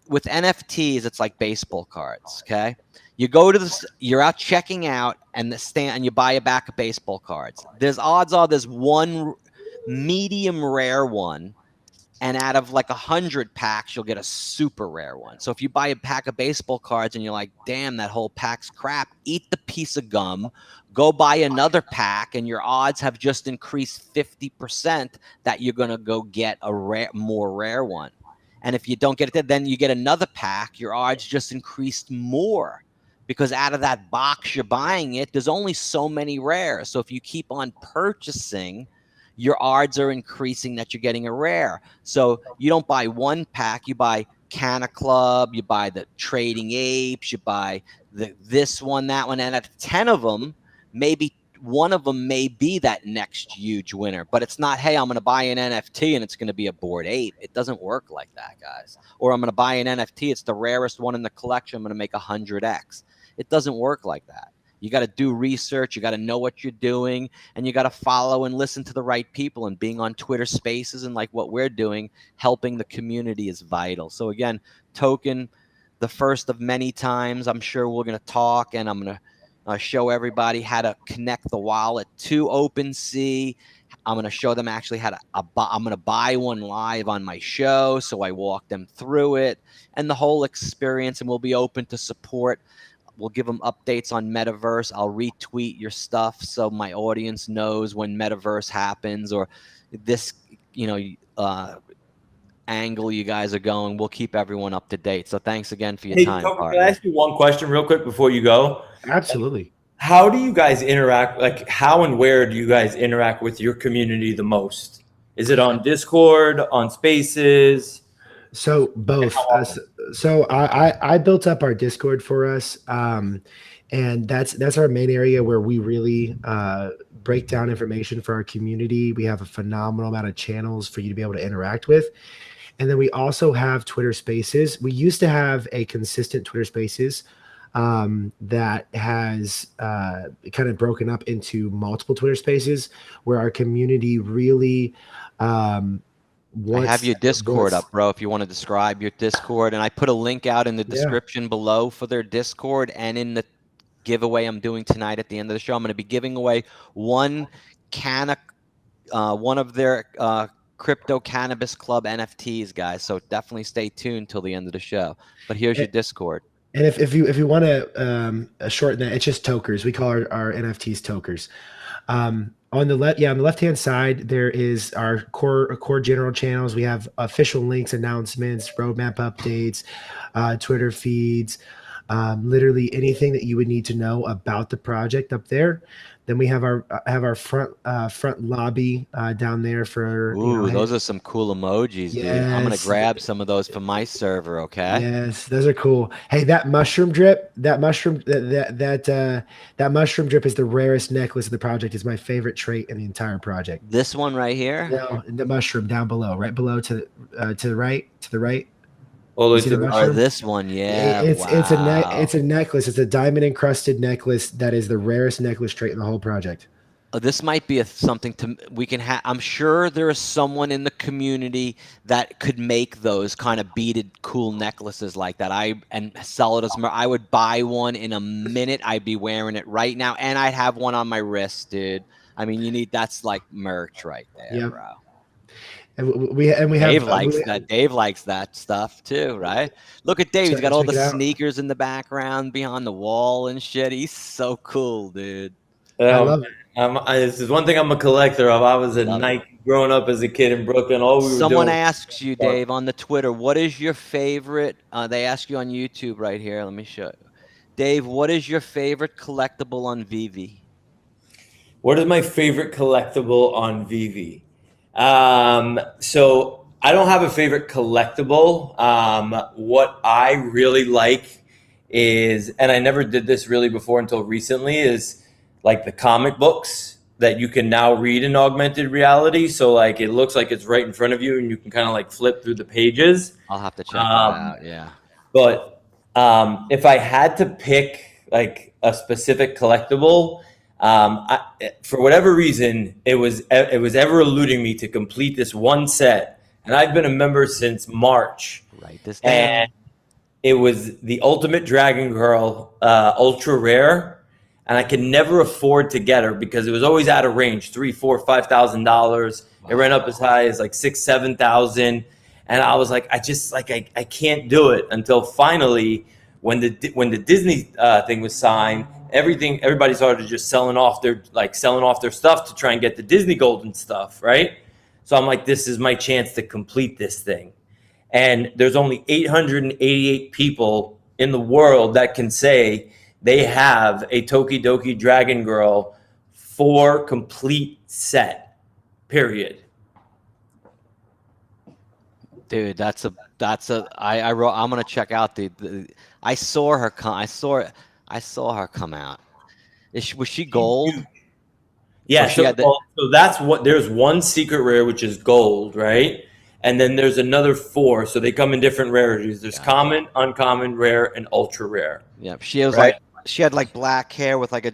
with NFTs, it's like baseball cards. Okay, you go to this, you're out checking out, and the stand, and you buy a back of baseball cards. There's odds are there's one medium rare one, and out of like 100 packs, you'll get a super rare one. So if you buy a pack of baseball cards and you're like, damn, that whole pack's crap, eat the piece of gum, go buy another pack, and your odds have just increased 50% that you're going to go get a more rare one. And if you don't get it, then you get another pack, your odds just increased more, because out of that box you're buying it, there's only so many rares. So if you keep on purchasing, your odds are increasing that you're getting a rare. So you don't buy one pack, you buy Canna Club, you buy the Trading Apes, you buy this one, that one, and at 10 of them, maybe one of them may be that next huge winner. But it's not, hey, I'm going to buy an NFT and it's going to be a Bored Ape. It doesn't work like that, guys. Or I'm going to buy an NFT, it's the rarest one in the collection, I'm going to make 100x. It doesn't work like that. You got to do research. You got to know what you're doing, and you got to follow and listen to the right people. And being on Twitter Spaces and like what we're doing, helping the community is vital. So again, Token, the first of many times, I'm sure we're going to talk, and I'm going to show everybody how to connect the wallet to OpenSea. I'm going to show them actually how to, I'm going to buy one live on my show. So I walk them through it and the whole experience, and we'll be open to support. We'll give them updates on Metaverse. I'll retweet your stuff so my audience knows when Metaverse happens, or this, angle you guys are going. We'll keep everyone up to date. So thanks again for your time. Can I ask you one question real quick before you go? Absolutely. How do you guys interact? Like, how and where do you guys interact with your community the most? Is it on Discord, on Spaces? So both. So I built up our Discord for us, and that's our main area where we really break down information for our community. We have a phenomenal amount of channels for you to be able to interact with, and then we also have Twitter Spaces. We used to have a consistent Twitter Spaces that has kind of broken up into multiple Twitter Spaces, where our community really. I have your Discord up, bro, if you want to describe your Discord. And I put a link out in the description below for their Discord, and in the giveaway I'm doing tonight at the end of the show, I'm going to be giving away one of their crypto cannabis club NFTs, guys. So definitely stay tuned till the end of the show. But here's your Discord. And if you want to shorten that, it's just tokers. We call our NFTs tokers. On the left-hand side, there is our core general channels. We have official links, announcements, roadmap updates, Twitter feeds, literally anything that you would need to know about the project up there. Then we have our front lobby down there for. Ooh, those are some cool emojis, dude. I'm gonna grab some of those for my server. Okay. Yes, those are cool. Hey, that mushroom drip is the rarest necklace in the project. Is my favorite trait in the entire project. This one right here. No, the mushroom down below, right below to the right. Oh, this one, yeah. It's a necklace. It's a diamond encrusted necklace that is the rarest necklace trait in the whole project. This might be something we can have. I'm sure there is someone in the community that could make those kind of beaded cool necklaces like that. And sell it as I would buy one in a minute. I'd be wearing it right now, and I'd have one on my wrist, dude. I mean, that's like merch right there, bro. And we have Dave likes that stuff too, right? Look at Dave. He's got all the sneakers in the background behind the wall and shit. He's so cool, dude. I love it. This is one thing I'm a collector of. I was a Nike growing up as a kid in Brooklyn. Someone asks you, Dave, on the Twitter, what is your favorite? They ask you on YouTube right here. Let me show you. Dave, what is your favorite collectible on VV? What is my favorite collectible on VV? So I don't have a favorite collectible. What I really like is, and I never did this really before until recently, is like the comic books that you can now read in augmented reality. So like it looks like it's right in front of you and you can kind of like flip through the pages. I'll have to check that out. Yeah. But if I had to pick like a specific collectible, for whatever reason, it was ever eluding me to complete this one set, and I've been a member since March. Write this down. And it was the Ultimate Dragon Girl, ultra rare, and I could never afford to get her because it was always out of range, $3,000, $4,000, $5,000. It ran up as high as like 6,000, 7,000, and I was like, I can't do it until finally, when the Disney thing was signed, everybody started just selling off their stuff to try and get the Disney Golden stuff, right? So I'm like, this is my chance to complete this thing. And there's only 888 people in the world that can say they have a Tokidoki Dragon Girl 4 complete set, period. Dude, I'm gonna check out I saw her come out. Was she gold? Yeah, She had so that's what, there's one secret rare, which is gold, right? And then there's another 4. So they come in different rarities. There's common, uncommon, rare, and ultra rare. Yeah, she was right? She had like black hair with like a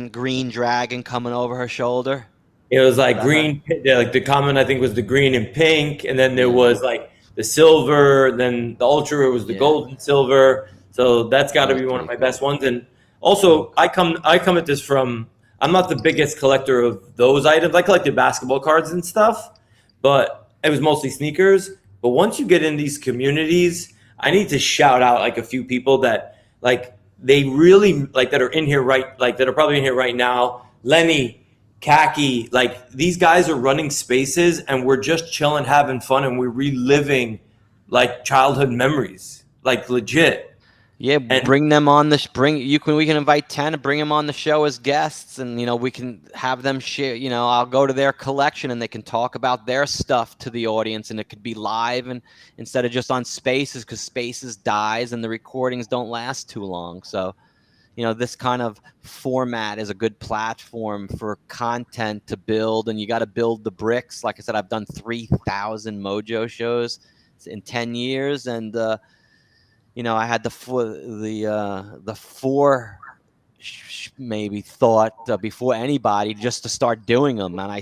green dragon coming over her shoulder. It was like green, like the common, I think, was the green and pink. And then there was like the silver, then the ultra rare was the gold and silver. So that's got to be one of my best ones. And also, I come at this from, I'm not the biggest collector of those items. I collected basketball cards and stuff, but it was mostly sneakers. But once you get in these communities, I need to shout out like a few people that like they really like that are in here that are probably in here right now. Lenny, Kaki, like these guys are running spaces and we're just chilling, having fun, and we're reliving like childhood memories, like legit. Yeah, bring them on the we can invite 10 and bring them on the show as guests, and we can have them share, I'll go to their collection and they can talk about their stuff to the audience, and it could be live and instead of just on Spaces, because Spaces dies and the recordings don't last too long. So, this kind of format is a good platform for content to build, and you got to build the bricks. Like I said, I've done 3,000 Mojo shows in 10 years, and I had the four maybe thought before anybody just to start doing them. And I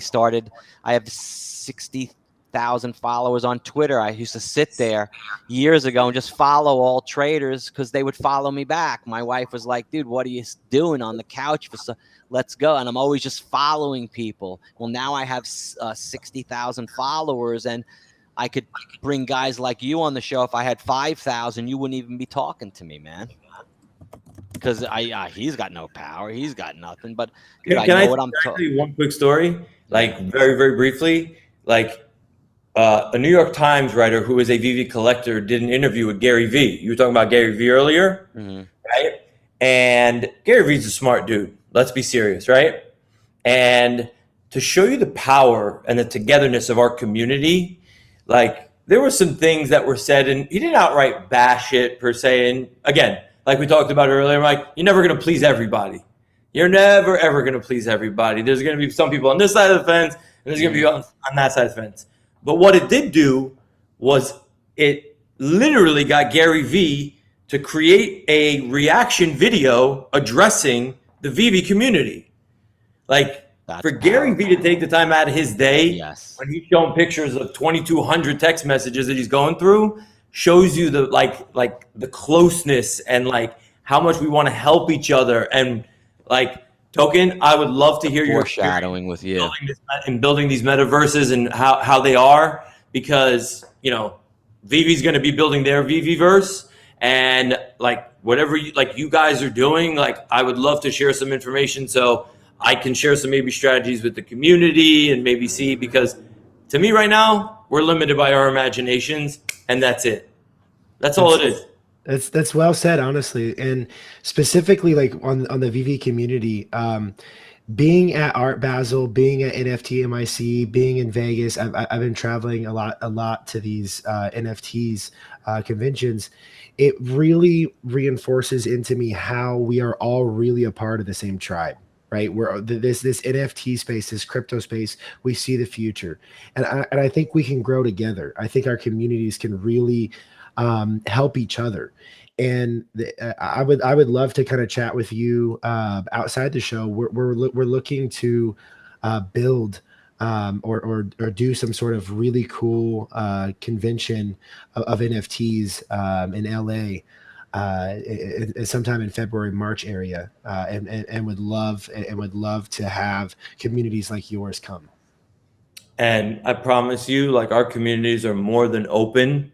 have 60,000 followers on Twitter. I used to sit there years ago and just follow all traders because they would follow me back. My wife was like, dude, what are you doing on the couch? Let's go. And I'm always just following people. Well, now I have 60,000 followers, and I could bring guys like you on the show. If I had 5,000, you wouldn't even be talking to me, man. Because he's got no power. He's got nothing. But dude, can I tell you one quick story? Like very, very briefly. Like a New York Times writer who is a VV collector did an interview with Gary V. You were talking about Gary V earlier, right? And Gary V's a smart dude. Let's be serious, right? And to show you the power and the togetherness of our community, like there were some things that were said, and he didn't outright bash it per se. And again, like we talked about earlier, like you're never going to please everybody. You're never, ever going to please everybody. There's going to be some people on this side of the fence, and there's going to be on that side of the fence. But what it did do was it literally got Gary V to create a reaction video addressing the VV community. Like, for Gary V to take the time out of his day when he's showing pictures of 2,200 text messages that he's going through, shows you the like the closeness and like how much we want to help each other. And like Token, I would love to hear your foreshadowing with you building these metaverses and how they are, because VV's going to be building their VV verse, and like whatever you guys are doing, like I would love to share some information so I can share some maybe strategies with the community and maybe see, because to me right now, we're limited by our imaginations, and that's it. That's all it is. That's well said, honestly. And specifically like on the VV community, being at Art Basel, being at NFT MIC, being in Vegas, I've been traveling a lot to these NFTs conventions. It really reinforces into me how we are all really a part of the same tribe. Right, where this NFT space, this crypto space, we see the future, and I think we can grow together. I think our communities can really help each other, and I would love to kind of chat with you outside the show. We're looking to build or do some sort of really cool convention of NFTs in LA. sometime in February, March area, and would love to have communities like yours come. And I promise you, like, our communities are more than open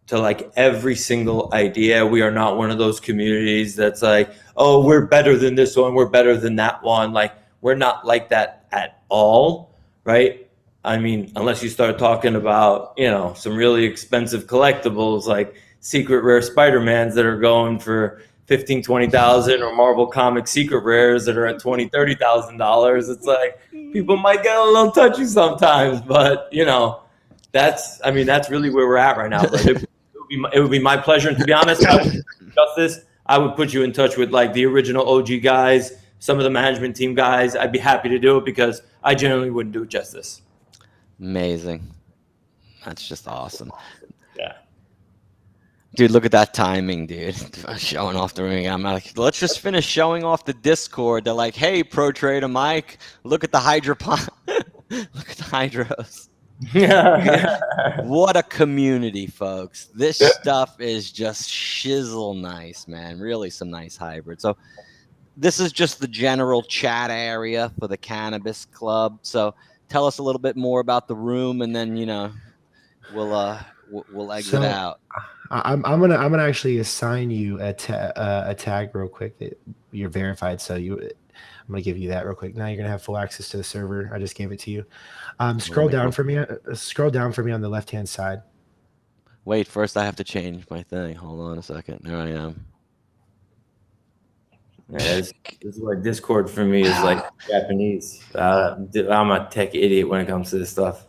to like every single idea. We are not one of those communities that's like, oh, we're better than this one, we're better than that one. Like, we're not like that at all, right? I mean, unless you start talking about, you know, some really expensive collectibles like secret rare Spider-Mans that are going for 15, 20,000, or Marvel Comics secret rares that are at 20, $30,000. It's like, people might get a little touchy sometimes, but you know, that's really where we're at right now. But it would be my pleasure. And to be honest, Justice, I would put you in touch with like the original OG guys, some of the management team guys. I'd be happy to do it because I genuinely wouldn't do it justice. Amazing. That's just awesome. Yeah. Dude, look at that timing, dude. Showing off the ring. I'm like, let's just finish showing off the Discord. They're like, hey, Pro Trader Mike, look at the hydroponic. Look at the hydros. What a community, folks. This stuff is just shizzle nice, man. Really some nice hybrids. So this is just the general chat area for the Cannabis Club. So tell us a little bit more about the room, and then, you know, we'll exit out. I'm gonna actually assign you a tag real quick that you're verified. So I'm gonna give you that real quick. Now you're gonna have full access to the server. I just gave it to you. Scroll down for me. Scroll down for me on the left hand side. Wait, first I have to change my thing. Hold on a second. There I am. Yeah, this is why Discord for me is like Japanese. I'm a tech idiot when it comes to this stuff.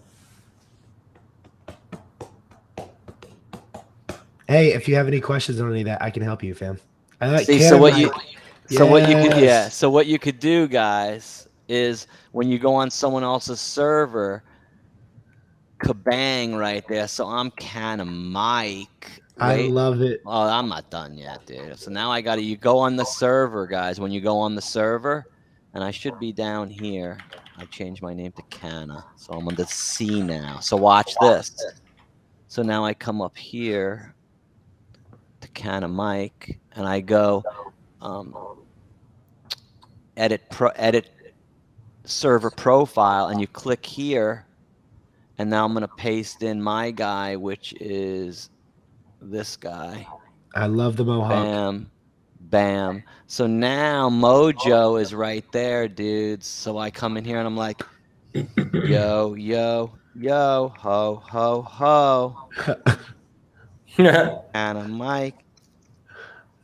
Hey, if you have any questions on any of that, I can help you, fam. I like so what you could do, guys, is when you go on someone else's server, kabang right there. So I'm kind of Mike. I love it. Oh, I'm not done yet, dude. So now you go on the server, guys. When you go on the server, and I should be down here. I changed my name to Canna, so I'm on the C now. So watch this. So now I come up here to Canna Mike, and I go edit server profile, and you click here, and now I'm gonna paste in my guy, which is this guy. I love the mohawk. Bam, bam. So now Mojo is right there, dudes. So I come in here and I'm like, yo, yo, yo, ho, ho, ho. And I'm Mike.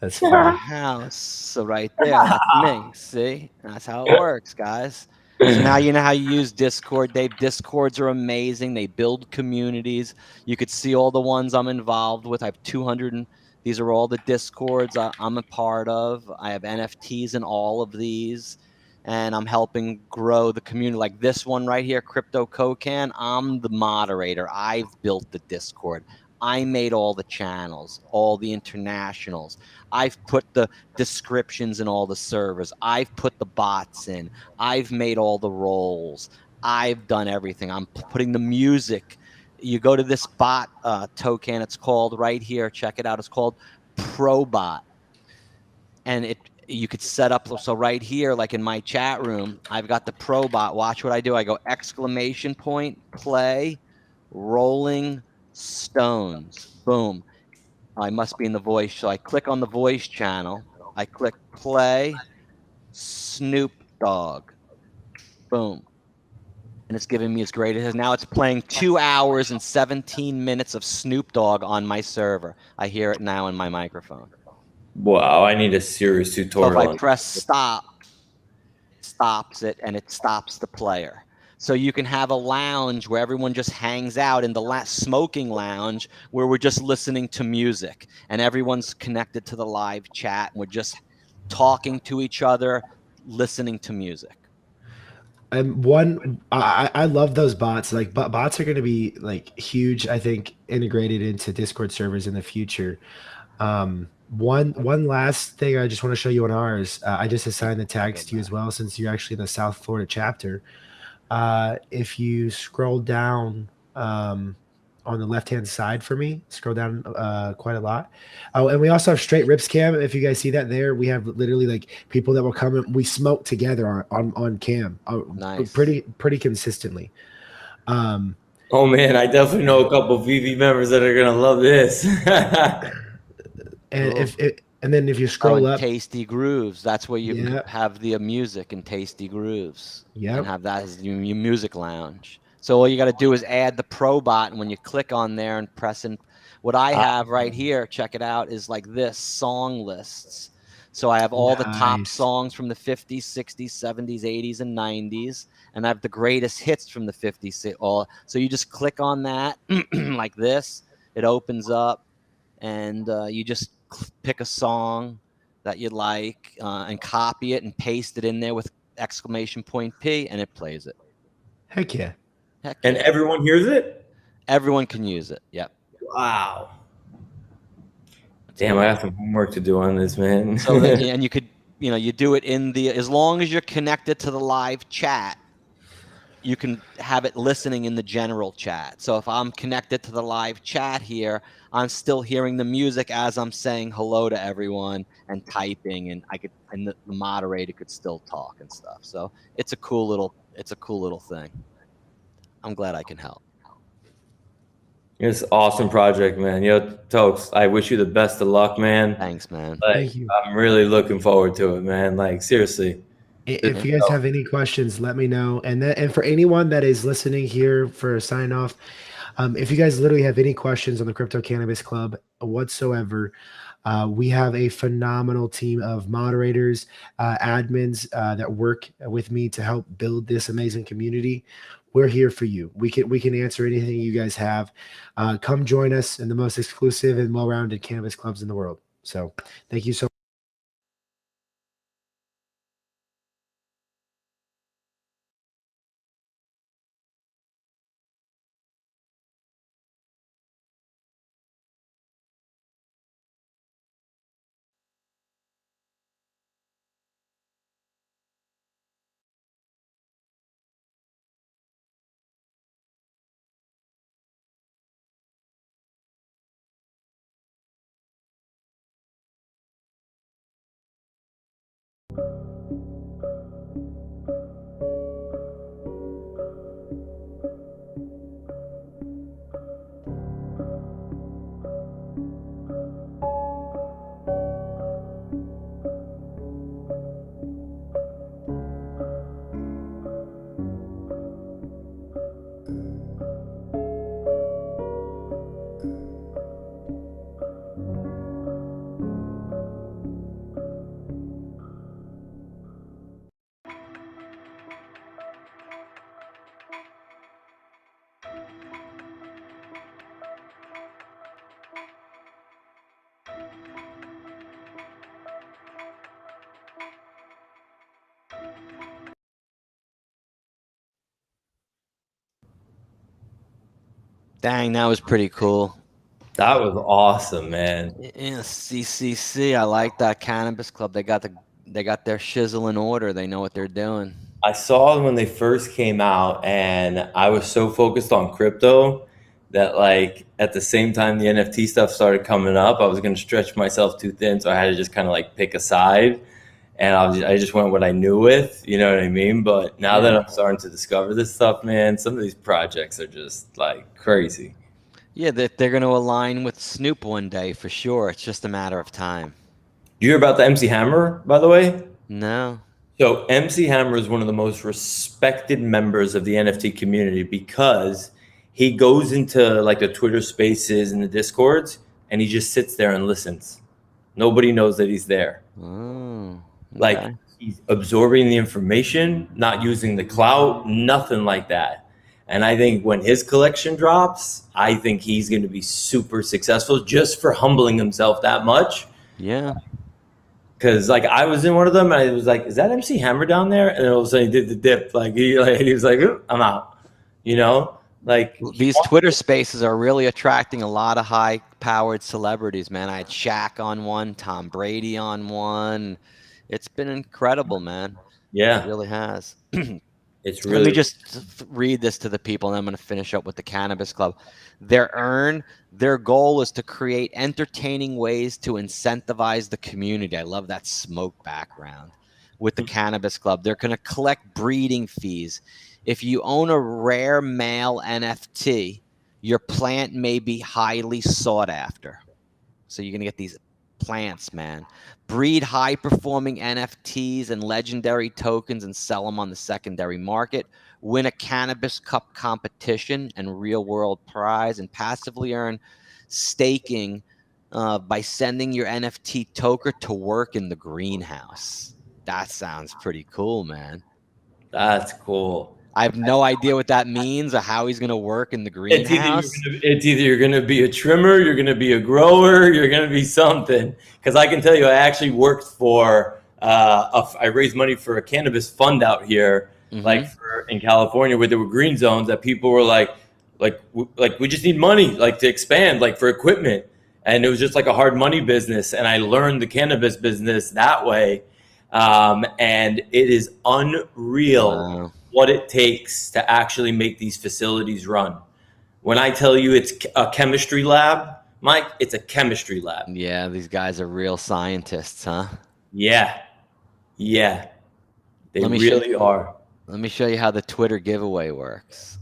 That's funny. House. So right there, that's me. See? That's how it works, guys. So now you know how you use Discord. Discords are amazing. They build communities. You could see all the ones I'm involved with. I have 200, and these are all the Discords I'm a part of. I have NFTs in all of these, and I'm helping grow the community. Like this one right here, Crypto Cocan, I'm the moderator. I've built the Discord. I made all the channels, all the internationals. I've put the descriptions in all the servers. I've put the bots in. I've made all the roles. I've done everything. I'm putting the music. You go to this bot token. It's called right here. Check it out. It's called Probot. And you could set up. So right here, like in my chat room, I've got the Probot. Watch what I do. I go exclamation point, play, rolling stones. Boom. I must be in the voice. So I click on the voice channel. I click play Snoop Dogg. Boom. And it's giving me as great as now. It's playing 2 hours and 17 minutes of Snoop Dogg on my server. I hear it now in my microphone. Wow, I need a serious tutorial. So if I press stop, it stops it, and it stops the player. So you can have a lounge where everyone just hangs out in the smoking lounge where we're just listening to music and everyone's connected to the live chat. And we're just talking to each other, listening to music. And I love those bots. Like bots are going to be like huge, I think, integrated into Discord servers in the future. One last thing I just want to show you on ours. I just assigned the tags to you as well, since you're actually in the South Florida chapter. If you scroll down on the left-hand side for me. Scroll down quite a lot. Oh, and we also have straight rips cam. If you guys see that there, we have literally like people that will come and we smoke together on cam, Nice. pretty consistently. Oh man, I definitely know a couple VV members that are gonna love this. And Cool. and then if you Oh, scroll and up, Tasty Grooves. That's where you yeah, have the music in Tasty Grooves and yep, have that as your music lounge. So all you got to do is add the Pro bot, and when you click on there and press in, what I have right here, check it out, is like this song lists. So I have all the top nice. songs from the 50s, 60s, 70s, 80s, and 90s, and I have the greatest hits from the 50s. All so you just click on that like this, it opens up, and you just pick a song that you like and copy it and paste it in there with exclamation point P, and it plays it. Heck yeah. Heck And yeah. everyone hears it? Everyone can use it. Yep. Wow. That's Damn, I cool. got some homework to do on this, man. So that, and you could, you do it in the, as long as you're connected to the live chat, you can have it listening in the general chat. So if I'm connected to the live chat here, I'm still hearing the music as I'm saying hello to everyone and typing, and the moderator could still talk and stuff. So it's a cool little thing. I'm glad I can help. It's an awesome project, man. Yo, Tokes, I wish you the best of luck, man. Thanks, man. Like, Thank you. I'm really looking forward to it, man. Like, seriously. If you guys have any questions, let me know. And for anyone that is listening here for a sign off, if you guys literally have any questions on the Crypto Cannabis Club whatsoever, we have a phenomenal team of moderators, admins that work with me to help build this amazing community. We're here for you. We can answer anything you guys have. Come join us in the most exclusive and well-rounded cannabis clubs in the world. So thank you so much. Dang, that was pretty cool. That was awesome, man. Yeah, CCC. I like that Cannabis Club. They got their shizzle in order. They know what they're doing. I saw them when they first came out, and I was so focused on crypto that, like, at the same time the NFT stuff started coming up, I was going to stretch myself too thin, so I had to just kind of like pick a side, and I just went what I knew with, you know what I mean? But now that I'm starting to discover this stuff, man, some of these projects are just like crazy. Yeah, they're going to align with Snoop one day for sure. It's just a matter of time. You hear about the MC Hammer, by the way? No. So MC Hammer is one of the most respected members of the NFT community because he goes into like the Twitter spaces and the Discords and he just sits there and listens. Nobody knows that he's there. Oh, Like okay. he's absorbing the information, not using the clout, nothing like that. And I think when his collection drops, I think he's going to be super successful just for humbling himself that much. Yeah. Cause like I was in one of them and I was like, is that MC Hammer down there? And then all of a sudden he did the dip. Like he was like, I'm out. You know? Like These Twitter spaces are really attracting a lot of high-powered celebrities, man. I had Shaq on one, Tom Brady on one. It's been incredible, man. It yeah. really has. It's Let me really just read this to the people, and I'm going to finish up with the Cannabis Club. Their goal is to create entertaining ways to incentivize the community. I love that smoke background. With the Cannabis Club, they're going to collect breeding fees. If you own a rare male NFT, your plant may be highly sought after. So you're going to get these plants, man. Breed high performing NFTs and legendary tokens and sell them on the secondary market. Win a Cannabis Cup competition and real world prize, and passively earn staking by sending your NFT token to work in the greenhouse. That sounds pretty cool, man. that's cool. I have no idea what that means or how he's going to work in the greenhouse. It's either you're gonna be a trimmer, you're gonna be a grower, you're gonna be something. Because I can tell you, I actually worked for I raised money for a cannabis fund out here, like in California, where there were green zones that people were like we just need money, like to expand, like for equipment, and it was just like a hard money business. And I learned the cannabis business that way, and it is unreal what it takes to actually make these facilities run. When I tell you it's a chemistry lab, Mike, it's a chemistry lab. Yeah, these guys are real scientists, huh? Yeah. They really are. Let me show you how the Twitter giveaway works.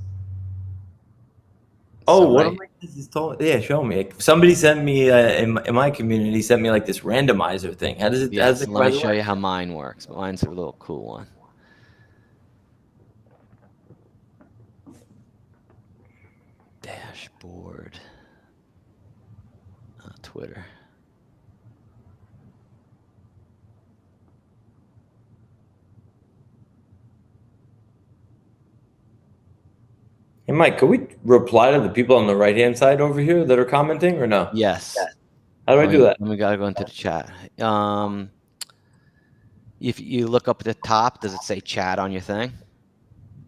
Oh, what am I just told? Yeah, show me. Somebody sent me in my community sent me like this randomizer thing. How does it? Yes, let me show you how mine works. Mine's a little cool one. Dashboard. Twitter. Hey, Mike, can we reply to the people on the right-hand side over here that are commenting or no? Yes. How do I do that? We gotta go into the chat. If you look up at the top, does it say chat on your thing?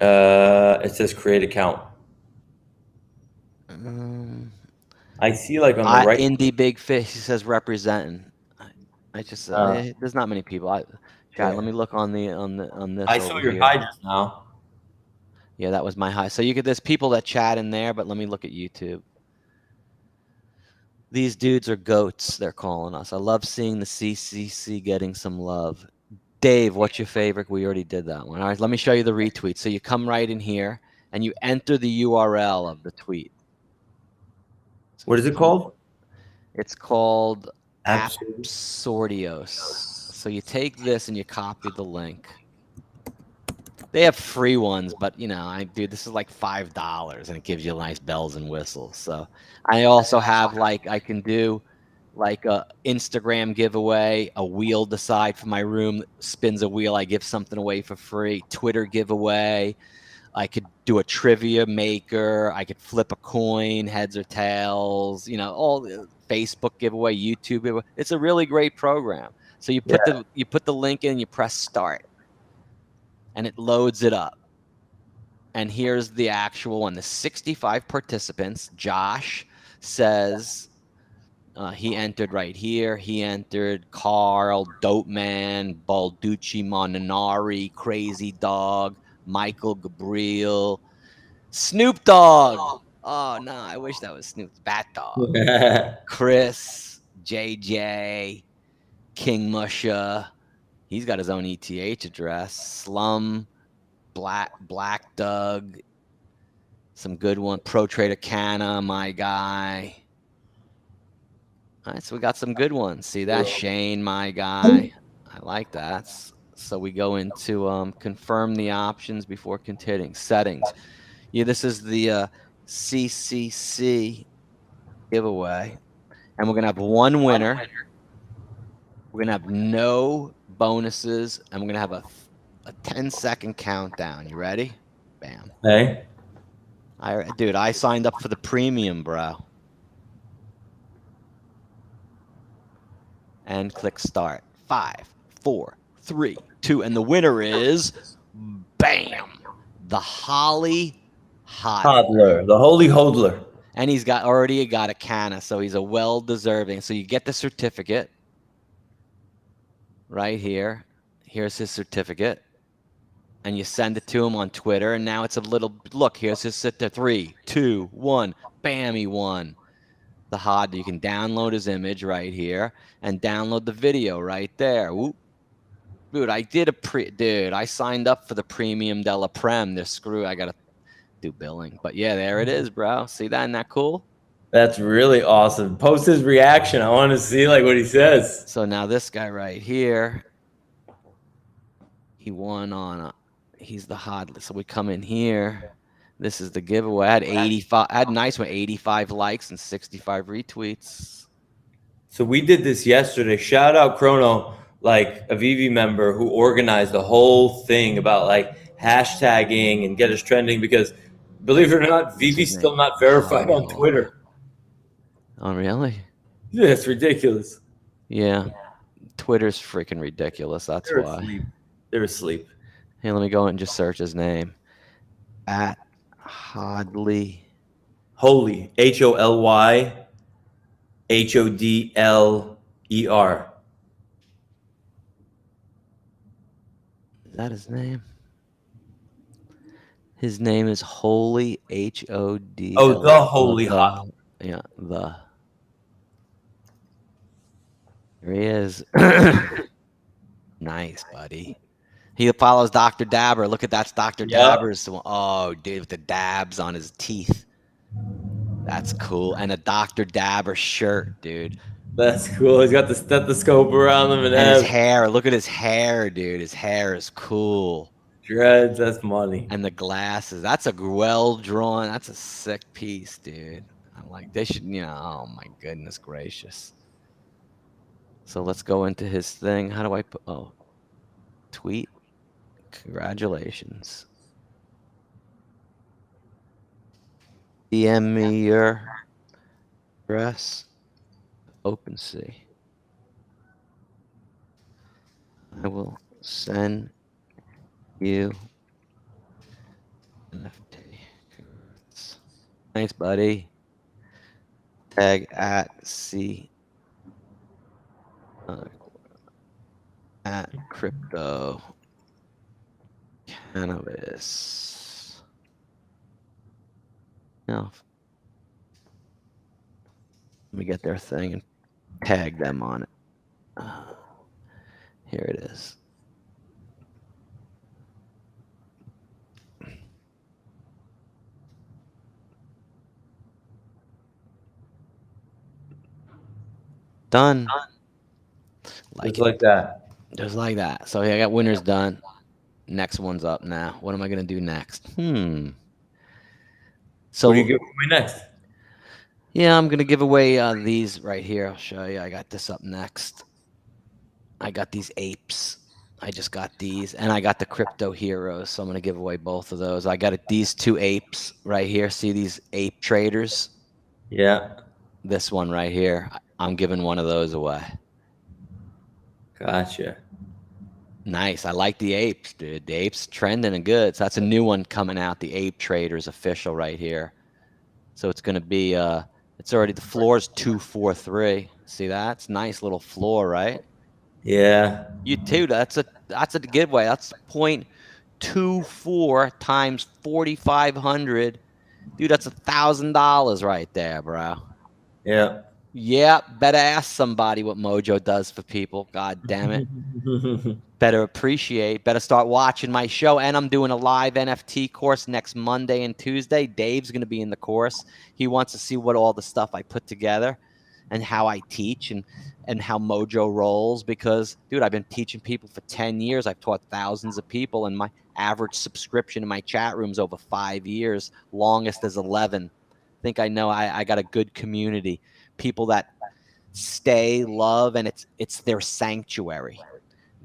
It says create account. I see like on the right. Indie Big Fish, he says representing. I just there's not many people. Chat. Let me look on this. I saw your high just now. Yeah, that was my high. So there's people that chat in there, but let me look at YouTube. These dudes are goats, they're calling us. I love seeing the CCC getting some love. Dave, what's your favorite? We already did that one. All right, let me show you the retweet. So you come right in here and you enter the URL of the tweet. So what is it called? It's called Absurdios. So you take this and you copy the link. They have free ones, but this is like $5 and it gives you nice bells and whistles. So I also have I can do like a Instagram giveaway, a wheel decide for my room, spins a wheel, I give something away for free, Twitter giveaway. I could do a trivia maker. I could flip a coin, heads or tails, all the Facebook giveaway, YouTube giveaway. It's a really great program. So you put the link in, you press start. And it loads it up. And here's the actual one. The 65 participants. Josh says he entered right here. He entered Carl, Dope Man, Balducci Molinari, Crazy Dog, Michael Gabriel, Snoop Dogg. Oh, no, I wish that was Snoop's Bat Dog. Chris, JJ, King Musha. He's got his own ETH address. Slum, Black Doug, some good one. Pro Trader Canna, my guy. All right, so we got some good ones. See that? Shane, my guy. I like that. So we go into confirm the options before continuing. Settings. Yeah, this is the CCC giveaway. And we're going to have one winner. We're going to have no bonuses, and we're going to have a 10-second countdown. You ready? Bam. Hey. Dude, I signed up for the premium, bro. And click start. 5, 4, 3, 2, and the winner is, bam, the Holly Hodler, the Holy Hodler. And he's already got a canna, so he's a well-deserving. So you get the certificate. Right here. Here's his certificate. and you send it to him on Twitter, and now it's a little look. Here's his sit there. 3, 2, 1. Bam, he won. The HOD, you can download his image right here and download the video right there. Whoop. Dude, I signed up for the premium de la Prem. This screw, I gotta do billing. But yeah, there it is, bro. See that? Isn't that cool? That's really awesome. Post his reaction. I want to see like what he says. So now this guy right here, he won on he's the HOD. So we come in here. This is the giveaway. I had 85. I had a nice one, 85 likes and 65 retweets. So we did this yesterday. Shout out Chrono, like a VV member who organized the whole thing about like hashtagging and get us trending because believe it or not, VV's still not verified on Twitter. Oh, really? Yeah, it's ridiculous. Yeah. Twitter's freaking ridiculous. That's They're why. asleep. They're asleep. Hey, let me go and just search his name. At Hodley. Holy. HOLY HODLER. Is that his name? His name is Holy HOD. Oh, the Holy Hot. Yeah, the. Here he is. Nice, buddy. He follows Dr. Dabber. Look at that's Dr. Dabber's. Oh, dude, with the dabs on his teeth. That's cool. And a Dr. Dabber shirt, dude. That's cool. He's got the stethoscope around him and his hair. Look at his hair, dude. His hair is cool. Dreads, that's money. And the glasses. That's a well-drawn. That's a sick piece, dude. I'm like, they should, oh my goodness gracious. So let's go into his thing. How do I put, tweet? Congratulations. DM me your address. OpenSea. I will send you NFT. Thanks, buddy. Tag at C. At crypto cannabis. Now, let me get their thing and tag them on it. Here it is. Done. Just like that. Just like that. So I got winners done. Next one's up now. What am I gonna do next? So what are you giving away next? Yeah, I'm gonna give away these right here. I'll show you. I got this up next. I got these apes. I just got these, and I got the crypto heroes. So I'm gonna give away both of those. I got these 2 apes right here. See these ape traders? Yeah. This one right here. I'm giving one of those away. Gotcha. Nice. I like the apes, dude. The apes trending and good. So that's a new one coming out. The Ape Traders official right here. So it's going to be, it's already, the floor is 243. See that? It's a nice little floor, right? Yeah. You too. That's a giveaway. That's 0.24 times 4,500. Dude, that's $1,000 right there, bro. Yeah. Yeah, better ask somebody what Mojo does for people. God damn it. Better appreciate, better start watching my show. And I'm doing a live NFT course next Monday and Tuesday. Dave's going to be in the course. He wants to see what all the stuff I put together and how I teach and how Mojo rolls. Because, dude, I've been teaching people for 10 years. I've taught thousands of people, and my average subscription in my chat room is over 5 years. Longest is 11. I think I know I got a good community. People that stay, love, and it's their sanctuary.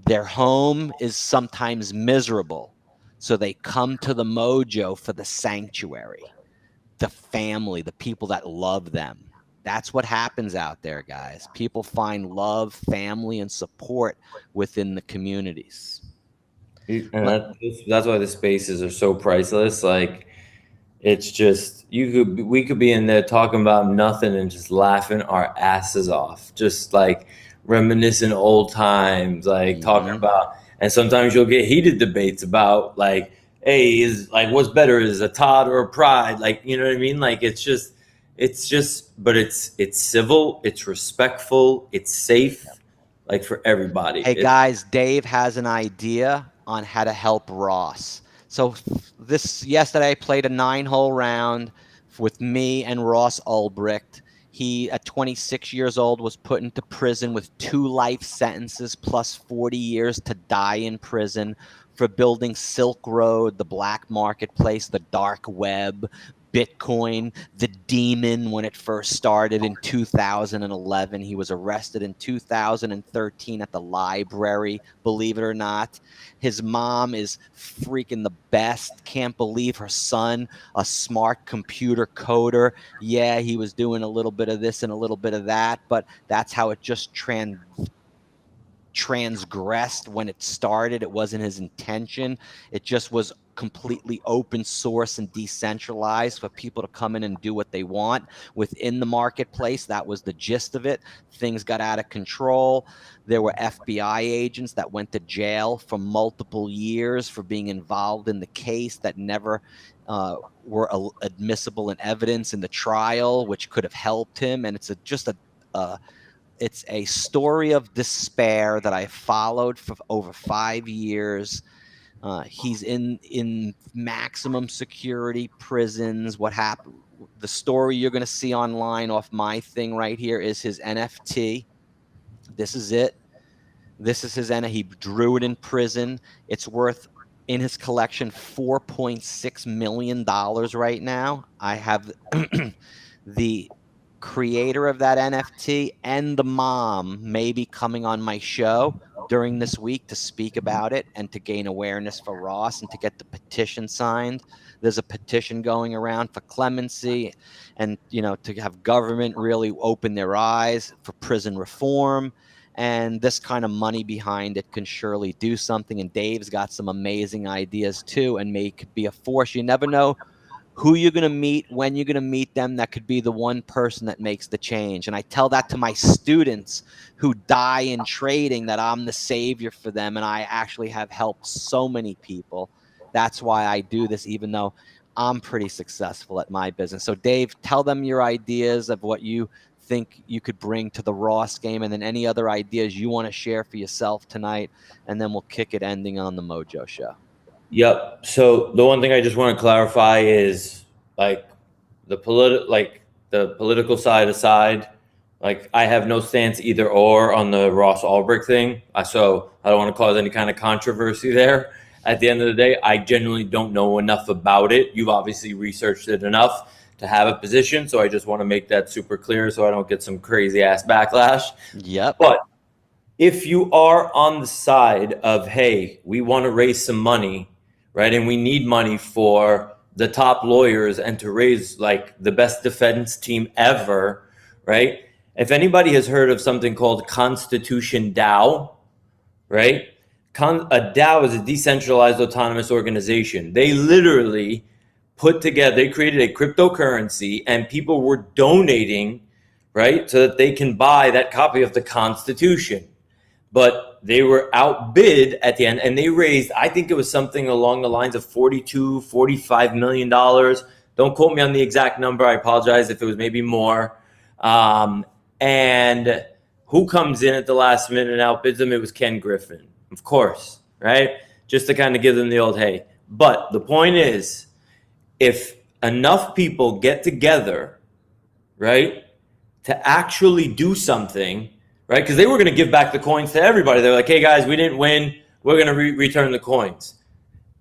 Their home is sometimes miserable, so they come to the Mojo for the sanctuary, the family, the people that love them. That's what happens out there, guys. People find love, family, and support within the communities. And that's why the spaces are so priceless. Like, it's just we could be in there talking about nothing and just laughing our asses off, just like reminiscing old times, like talking about And sometimes you'll get heated debates about like, hey, is like what's better, is a Todd or a Pride? Like, you know what I mean? Like it's just, but it's civil, it's respectful, it's safe, like for everybody. Hey guys, Dave has an idea on how to help Ross. So yesterday I played a 9-hole round with me and Ross Ulbricht. He, at 26 years old, was put into prison with 2 life sentences plus 40 years to die in prison for building Silk Road, the black marketplace, the dark web, Bitcoin, the demon when it first started in 2011. He was arrested in 2013 at the library, believe it or not. His mom is freaking the best. Can't believe her son, a smart computer coder. Yeah, he was doing a little bit of this and a little bit of that, but that's how it just transgressed when it started. It wasn't his intention. It just was completely open source and decentralized for people to come in and do what they want within the marketplace. That was the gist of it. Things got out of control. There were FBI agents that went to jail for multiple years for being involved in the case that never were admissible in evidence in the trial, which could have helped him. And it's it's a story of despair that I followed for over 5 years. He's in maximum security prisons. What happened? The story you're going to see online off my thing right here is his NFT. This is it. This is his NFT. He drew it in prison. It's worth, in his collection, $4.6 million right now. I have the creator of that NFT and the mom may be coming on my show during this week to speak about it and to gain awareness for Ross and to get the petition signed. There's a petition going around for clemency and, to have government really open their eyes for prison reform. And this kind of money behind it can surely do something. And Dave's got some amazing ideas too, and could be a force. You never know who you're going to meet, when you're going to meet them. That could be the one person that makes the change. And I tell that to my students who die in trading, that I'm the savior for them. And I actually have helped so many people. That's why I do this, even though I'm pretty successful at my business. So Dave, tell them your ideas of what you think you could bring to the Ross game, and then any other ideas you want to share for yourself tonight. And then we'll kick it ending on the Mojo Show. Yep. So the one thing I just want to clarify is like the political side aside, like I have no stance either or on the Ross Ulbricht thing. So I don't want to cause any kind of controversy there. At the end of the day, I genuinely don't know enough about it. You've obviously researched it enough to have a position. So I just want to make that super clear so I don't get some crazy ass backlash. Yep. But if you are on the side of, hey, we want to raise some money, right? And we need money for the top lawyers and to raise like the best defense team ever, right? If anybody has heard of something called Constitution DAO, right? A DAO is a decentralized autonomous organization. They literally they created a cryptocurrency and people were donating, right? So that they can buy that copy of the Constitution. But they were outbid at the end and they raised, I think it was something along the lines of $45 million. Don't quote me on the exact number. I apologize if it was maybe more. And who comes in at the last minute and outbids them? It was Ken Griffin, of course, right? Just to kind of give them the old, hey. But the point is, if enough people get together, right, to actually do something, right? Because they were going to give back the coins to everybody. They're like, hey guys, we didn't win. We're going to return the coins.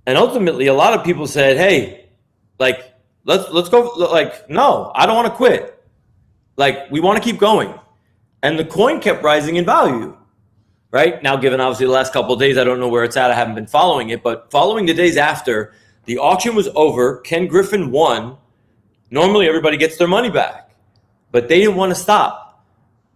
And ultimately, a lot of people said, hey, like, let's go. Like, no, I don't want to quit. Like, we want to keep going. And the coin kept rising in value, right? Now, given obviously the last couple of days, I don't know where it's at. I haven't been following it. But following the days after, the auction was over. Ken Griffin won. Normally, everybody gets their money back. But they didn't want to stop.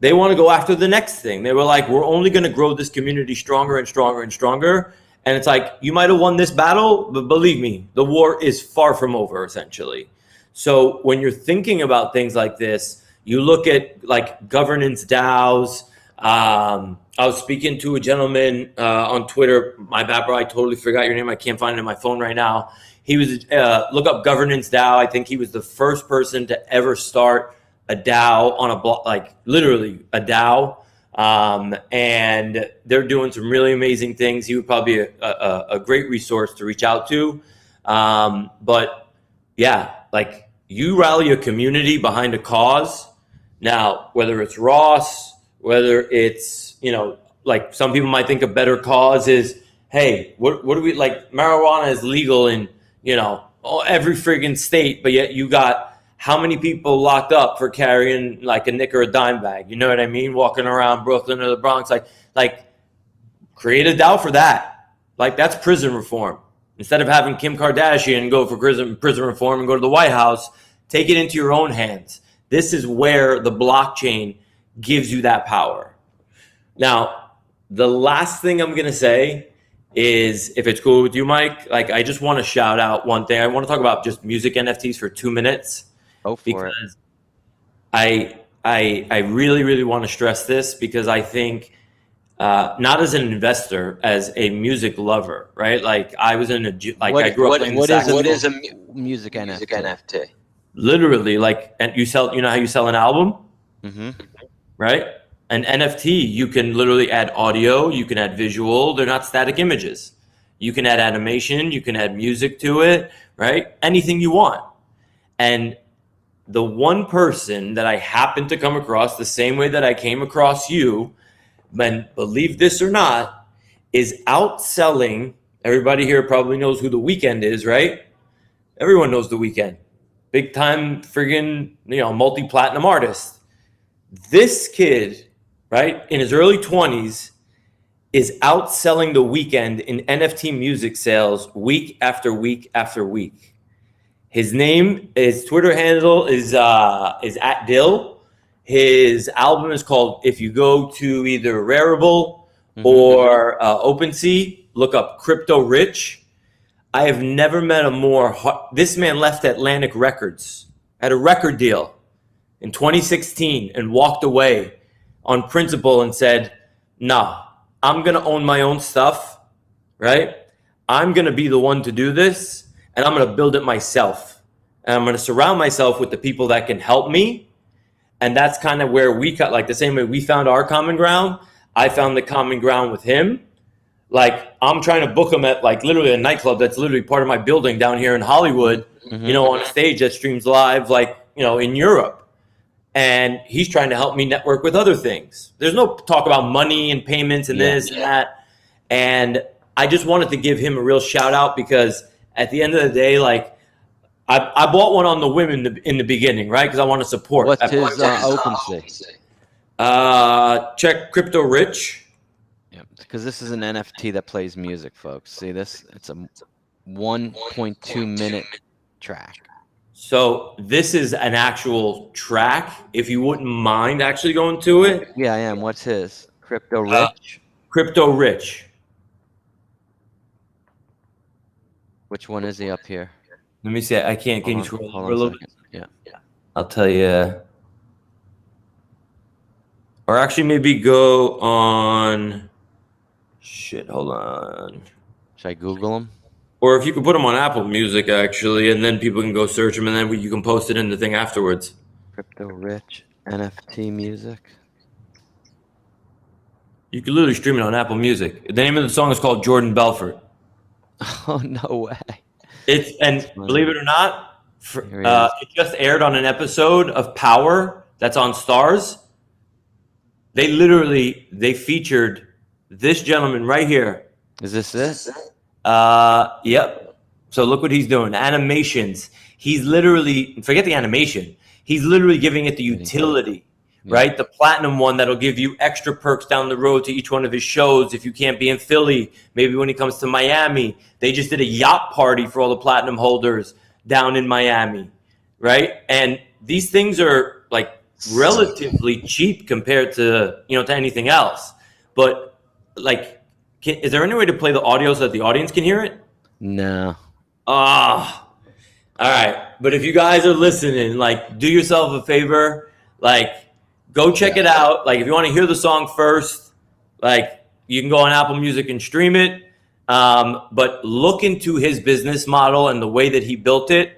They want to go after the next thing. They were like, we're only going to grow this community stronger and stronger and stronger. And it's like, you might have won this battle, but believe me, the war is far from over, essentially. So when you're thinking about things like this, you look at like governance DAOs, I was speaking to a gentleman on Twitter. My bad, bro. I totally forgot your name. I can't find it in my phone right now. He was look up Governance DAO. I think he was the first person to ever start a DAO on a block, like literally a DAO. And they're doing some really amazing things. He would probably be a great resource to reach out to. But yeah, like you rally a community behind a cause. Now, whether it's Ross, whether it's, like some people might think a better cause is, hey, what do we like? Marijuana is legal in, every friggin' state, but yet you got how many people locked up for carrying like a nick or a dime bag? You know what I mean? Walking around Brooklyn or the Bronx, like create a DAO for that. Like that's prison reform. Instead of having Kim Kardashian go for prison reform and go to the White House, take it into your own hands. This is where the blockchain gives you that power. Now, the last thing I'm going to say is, if it's cool with you, Mike, like I just want to shout out one thing. I want to talk about just music NFTs for 2 minutes. Go for it. Because I really, really want to stress this, because I think not as an investor, as a music lover, right? Like I was in I grew up playing what is a music NFT? Literally, like, and you sell, how you sell an album, right? An NFT, you can literally add audio, you can add visual. They're not static images. You can add animation, you can add music to it, right? Anything you want. And the one person that I happened to come across, the same way that I came across you, and believe this or not, is outselling. Everybody here probably knows who The Weeknd is, right? Everyone knows The Weeknd. Big time friggin', multi-platinum artist. This kid, right, in his early 20s, is outselling The Weeknd in NFT music sales week after week after week. His Twitter handle is @Dill. His album is called, if you go to either Rarible or OpenSea, look up Crypto Rich. I have never met a more this man left Atlantic Records, had a record deal in 2016, and walked away on principle and said, nah, I'm going to own my own stuff, right? I'm going to be the one to do this, and I'm going to build it myself. And I'm going to surround myself with the people that can help me. And that's kind of where we cut, like the same way we found our common ground. I found the common ground with him. Like I'm trying to book him at like literally a nightclub that's literally part of my building down here in Hollywood, on a stage that streams live, like, in Europe. And he's trying to help me network with other things. There's no talk about money and payments and this and that. And I just wanted to give him a real shout out, because at the end of the day, like I bought one on the whim in the beginning, right? Because I want to support. What's his OpenSea? Check Crypto Rich. Yeah, because this is an NFT that plays music, folks. See this? It's a 1.2 minute track. So this is an actual track. If you wouldn't mind actually going to it. Yeah, I am. What's his? Crypto Rich? Crypto Rich. Which one is he up here? Let me see. I can't. Can you scroll over a little bit? Yeah. I'll tell you. Or actually maybe go on. Shit, hold on. Should I Google him? Or if you could put them on Apple Music, actually, and then people can go search them, and then you can post it in the thing afterwards. Crypto Rich NFT music. You can literally stream it on Apple Music. The name of the song is called Jordan Belfort. Oh, no way. Believe it or not, it just aired on an episode of Power that's on Stars. They featured this gentleman right here. Is this it? Yep. So look what he's doing. Animations. He's literally, forget the animation. He's literally giving it the utility, right? The platinum one that'll give you extra perks down the road to each one of his shows. If you can't be in Philly, maybe when he comes to Miami. They just did a yacht party for all the platinum holders down in Miami, right? And these things are like relatively cheap compared to, to anything else. But like, is there any way to play the audio so that the audience can hear it? No. All right. But if you guys are listening, like, do yourself a favor, like, Go check it out. Like if you want to hear the song first, like you can go on Apple Music and stream it. But look into his business model and the way that he built it.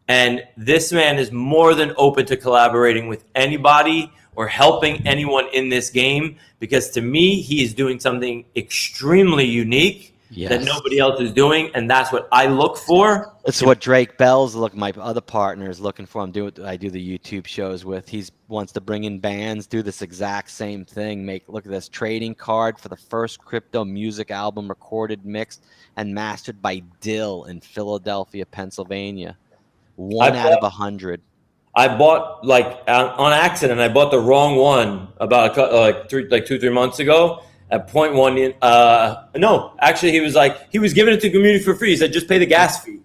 And this man is more than open to collaborating with anybody or helping anyone in this game, because to me, he is doing something extremely unique that nobody else is doing, and that's what I look for. It's what Drake Bell's my other partner is looking for. I do the YouTube shows with. He wants to bring in bands, do this exact same thing. Look at this trading card for the first crypto music album recorded, mixed, and mastered by Dill in Philadelphia, Pennsylvania. One out of 100. I bought on accident. I bought the wrong one about 2-3 months ago at 0.1. No, actually, he was giving it to the community for free. He said just pay the gas fee,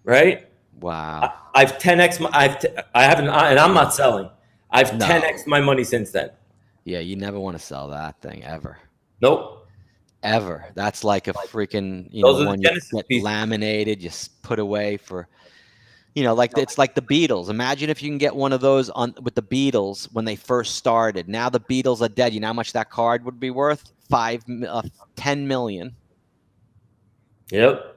right? Wow. I've 10x. I haven't, and I'm not selling. I've 10x my money since then. Yeah, you never want to sell that thing ever. Nope. Ever. That's like a freaking one you get laminated, you put away for. It's like the Beatles. Imagine if you can get one of those with the Beatles when they first started. Now the Beatles are dead. You know how much that card would be worth? 10 million. Yep.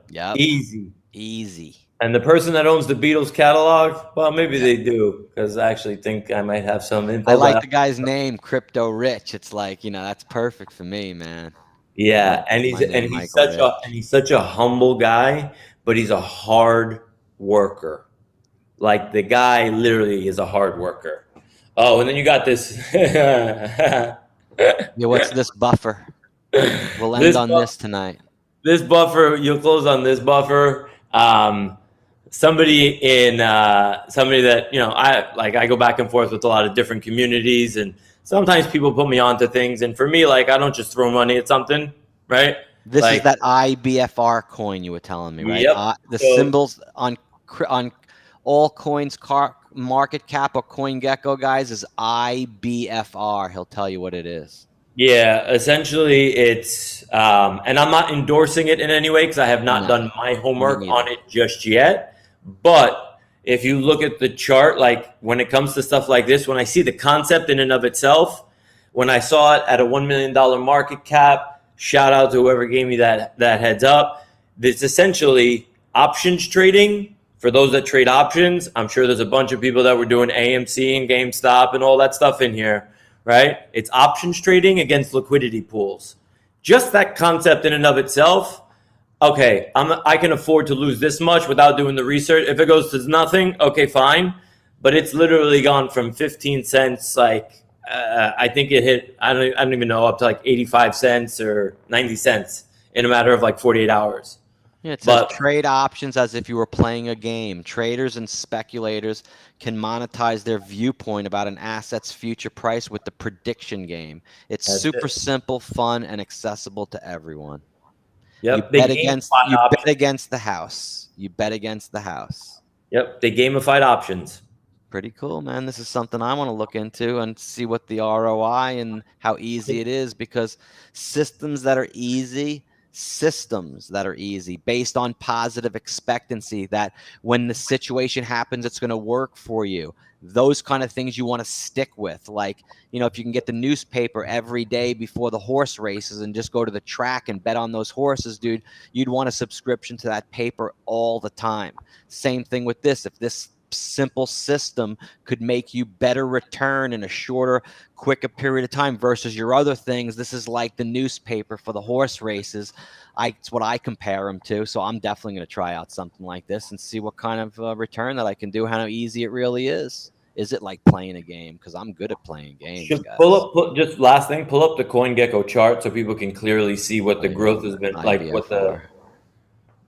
Easy. And the person that owns the Beatles catalog, well, maybe they do, because I actually think I might have some info. I like the guy's name, Crypto Rich. It's like, that's perfect for me, man. Yeah, and he's such a humble guy, but he's a hard worker. Like the guy literally is a hard worker. Oh, and then you got this. What's this buffer? We'll end on this tonight. This buffer, you'll close on this buffer. Somebody that I go back and forth with a lot of different communities, and sometimes people put me onto things, and for me, I don't just throw money at something, right? This is that IBFR coin you were telling me, right? Yep. The symbols on all coins market cap or CoinGecko, guys, is IBFR. He'll tell you what it is. Yeah, essentially it's, and I'm not endorsing it in any way because I have not done my homework on it just yet. But if you look at the chart, when it comes to stuff like this, when I see the concept in and of itself, when I saw it at a $1 million market cap, shout out to whoever gave me that heads up. It's essentially options trading. For those that trade options, I'm sure there's a bunch of people that were doing AMC and GameStop and all that stuff in here, right? It's options trading against liquidity pools. Just that concept in and of itself, okay, I can afford to lose this much without doing the research. If it goes to nothing, okay, fine. But it's literally gone from 15 cents, I think it hit, I don't even know, up to 85 cents or 90 cents in a matter of 48 hours. Yeah, it says trade options as if you were playing a game. Traders and speculators can monetize their viewpoint about an asset's future price with the prediction game. It's super simple, fun, and accessible to everyone. Yep. You bet against the house. Yep. They gamified options. Pretty cool, man. This is something I want to look into and see what the ROI and how easy it is, because systems that are easy based on positive expectancy that when the situation happens, it's going to work for you. Those kind of things you want to stick with. If you can get the newspaper every day before the horse races and just go to the track and bet on those horses, dude, you'd want a subscription to that paper all the time. Same thing with this. If this simple system could make you better return in a shorter, quicker period of time versus your other things, this is like the newspaper for the horse races. It's what I compare them to. So I'm definitely going to try out something like this and see what kind of return that I can do, how easy it really is. Is it like playing a game? Because I'm good at playing games. Just last thing, pull up the CoinGecko chart so people can clearly see what the growth has been, what the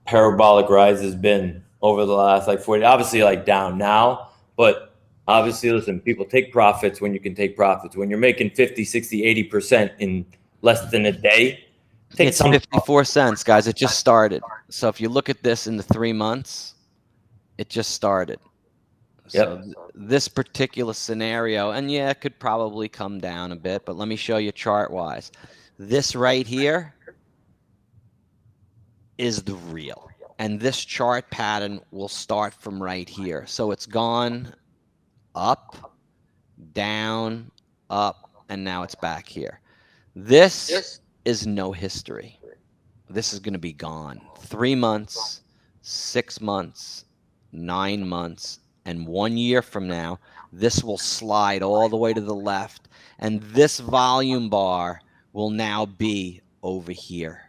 parabolic rise has been over the last 40, obviously down now, but obviously, listen, people take profits when you can take profits. When you're making 50, 60, 80% in less than a day, it's 54 cents, guys. It just started. So if you look at this in the 3 months, it just started. So this particular scenario, and it could probably come down a bit, but let me show you chart wise. This right here is the real. And this chart pattern will start from right here. So it's gone up, down, up, and now it's back here. This is no history. This is going to be gone. 3 months, 6 months, 9 months, and 1 year from now, this will slide all the way to the left, and this volume bar will now be over here.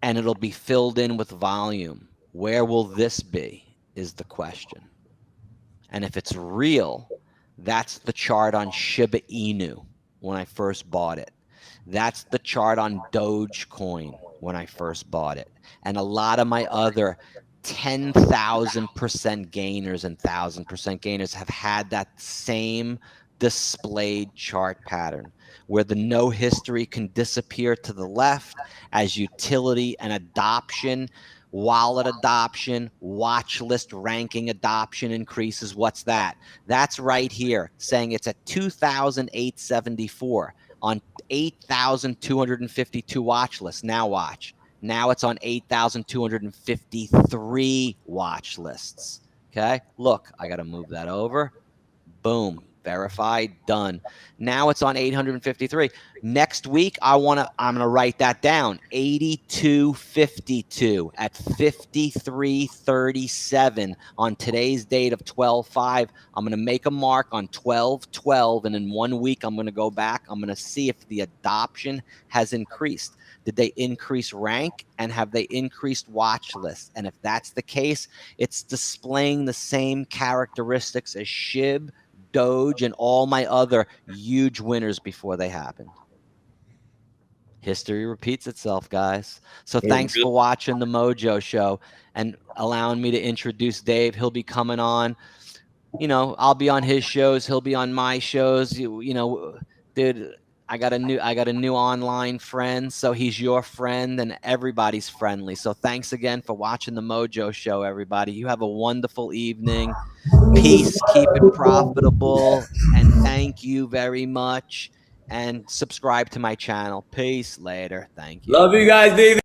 And it'll be filled in with volume. Where will this be is the question. And if it's real, that's the chart on Shiba Inu when I first bought it. That's the chart on Dogecoin when I first bought it. And a lot of my other 10,000% gainers and 1,000% gainers have had that same displayed chart pattern where the no history can disappear to the left as utility and adoption, wallet adoption, watch list ranking adoption increases. What's that? That's right here saying it's at 2,874 on 8,252 watch lists. Now watch. Now it's on 8,253 watch lists. Okay, look, I got to move that over. Boom, verified, done. Now it's on 853. Next week, I'm gonna write that down. 8252 at 5337 on today's date of 12/5. I'm gonna make a mark on 12/12, and in 1 week, I'm gonna go back. I'm gonna see if the adoption has increased. Did they increase rank, and have they increased watch lists? And if that's the case, it's displaying the same characteristics as SHIB, Doge, and all my other huge winners before they happened. History repeats itself, guys. So thanks for watching the Mojo Show and allowing me to introduce Dave. He'll be coming on. You know, I'll be on his shows. He'll be on my shows. You know, dude, I got a new online friend, so he's your friend, and everybody's friendly. So thanks again for watching the Mojo Show, everybody. You have a wonderful evening. Peace, keep it profitable, and thank you very much. And subscribe to my channel. Peace. Later. Thank you. Love you guys, David.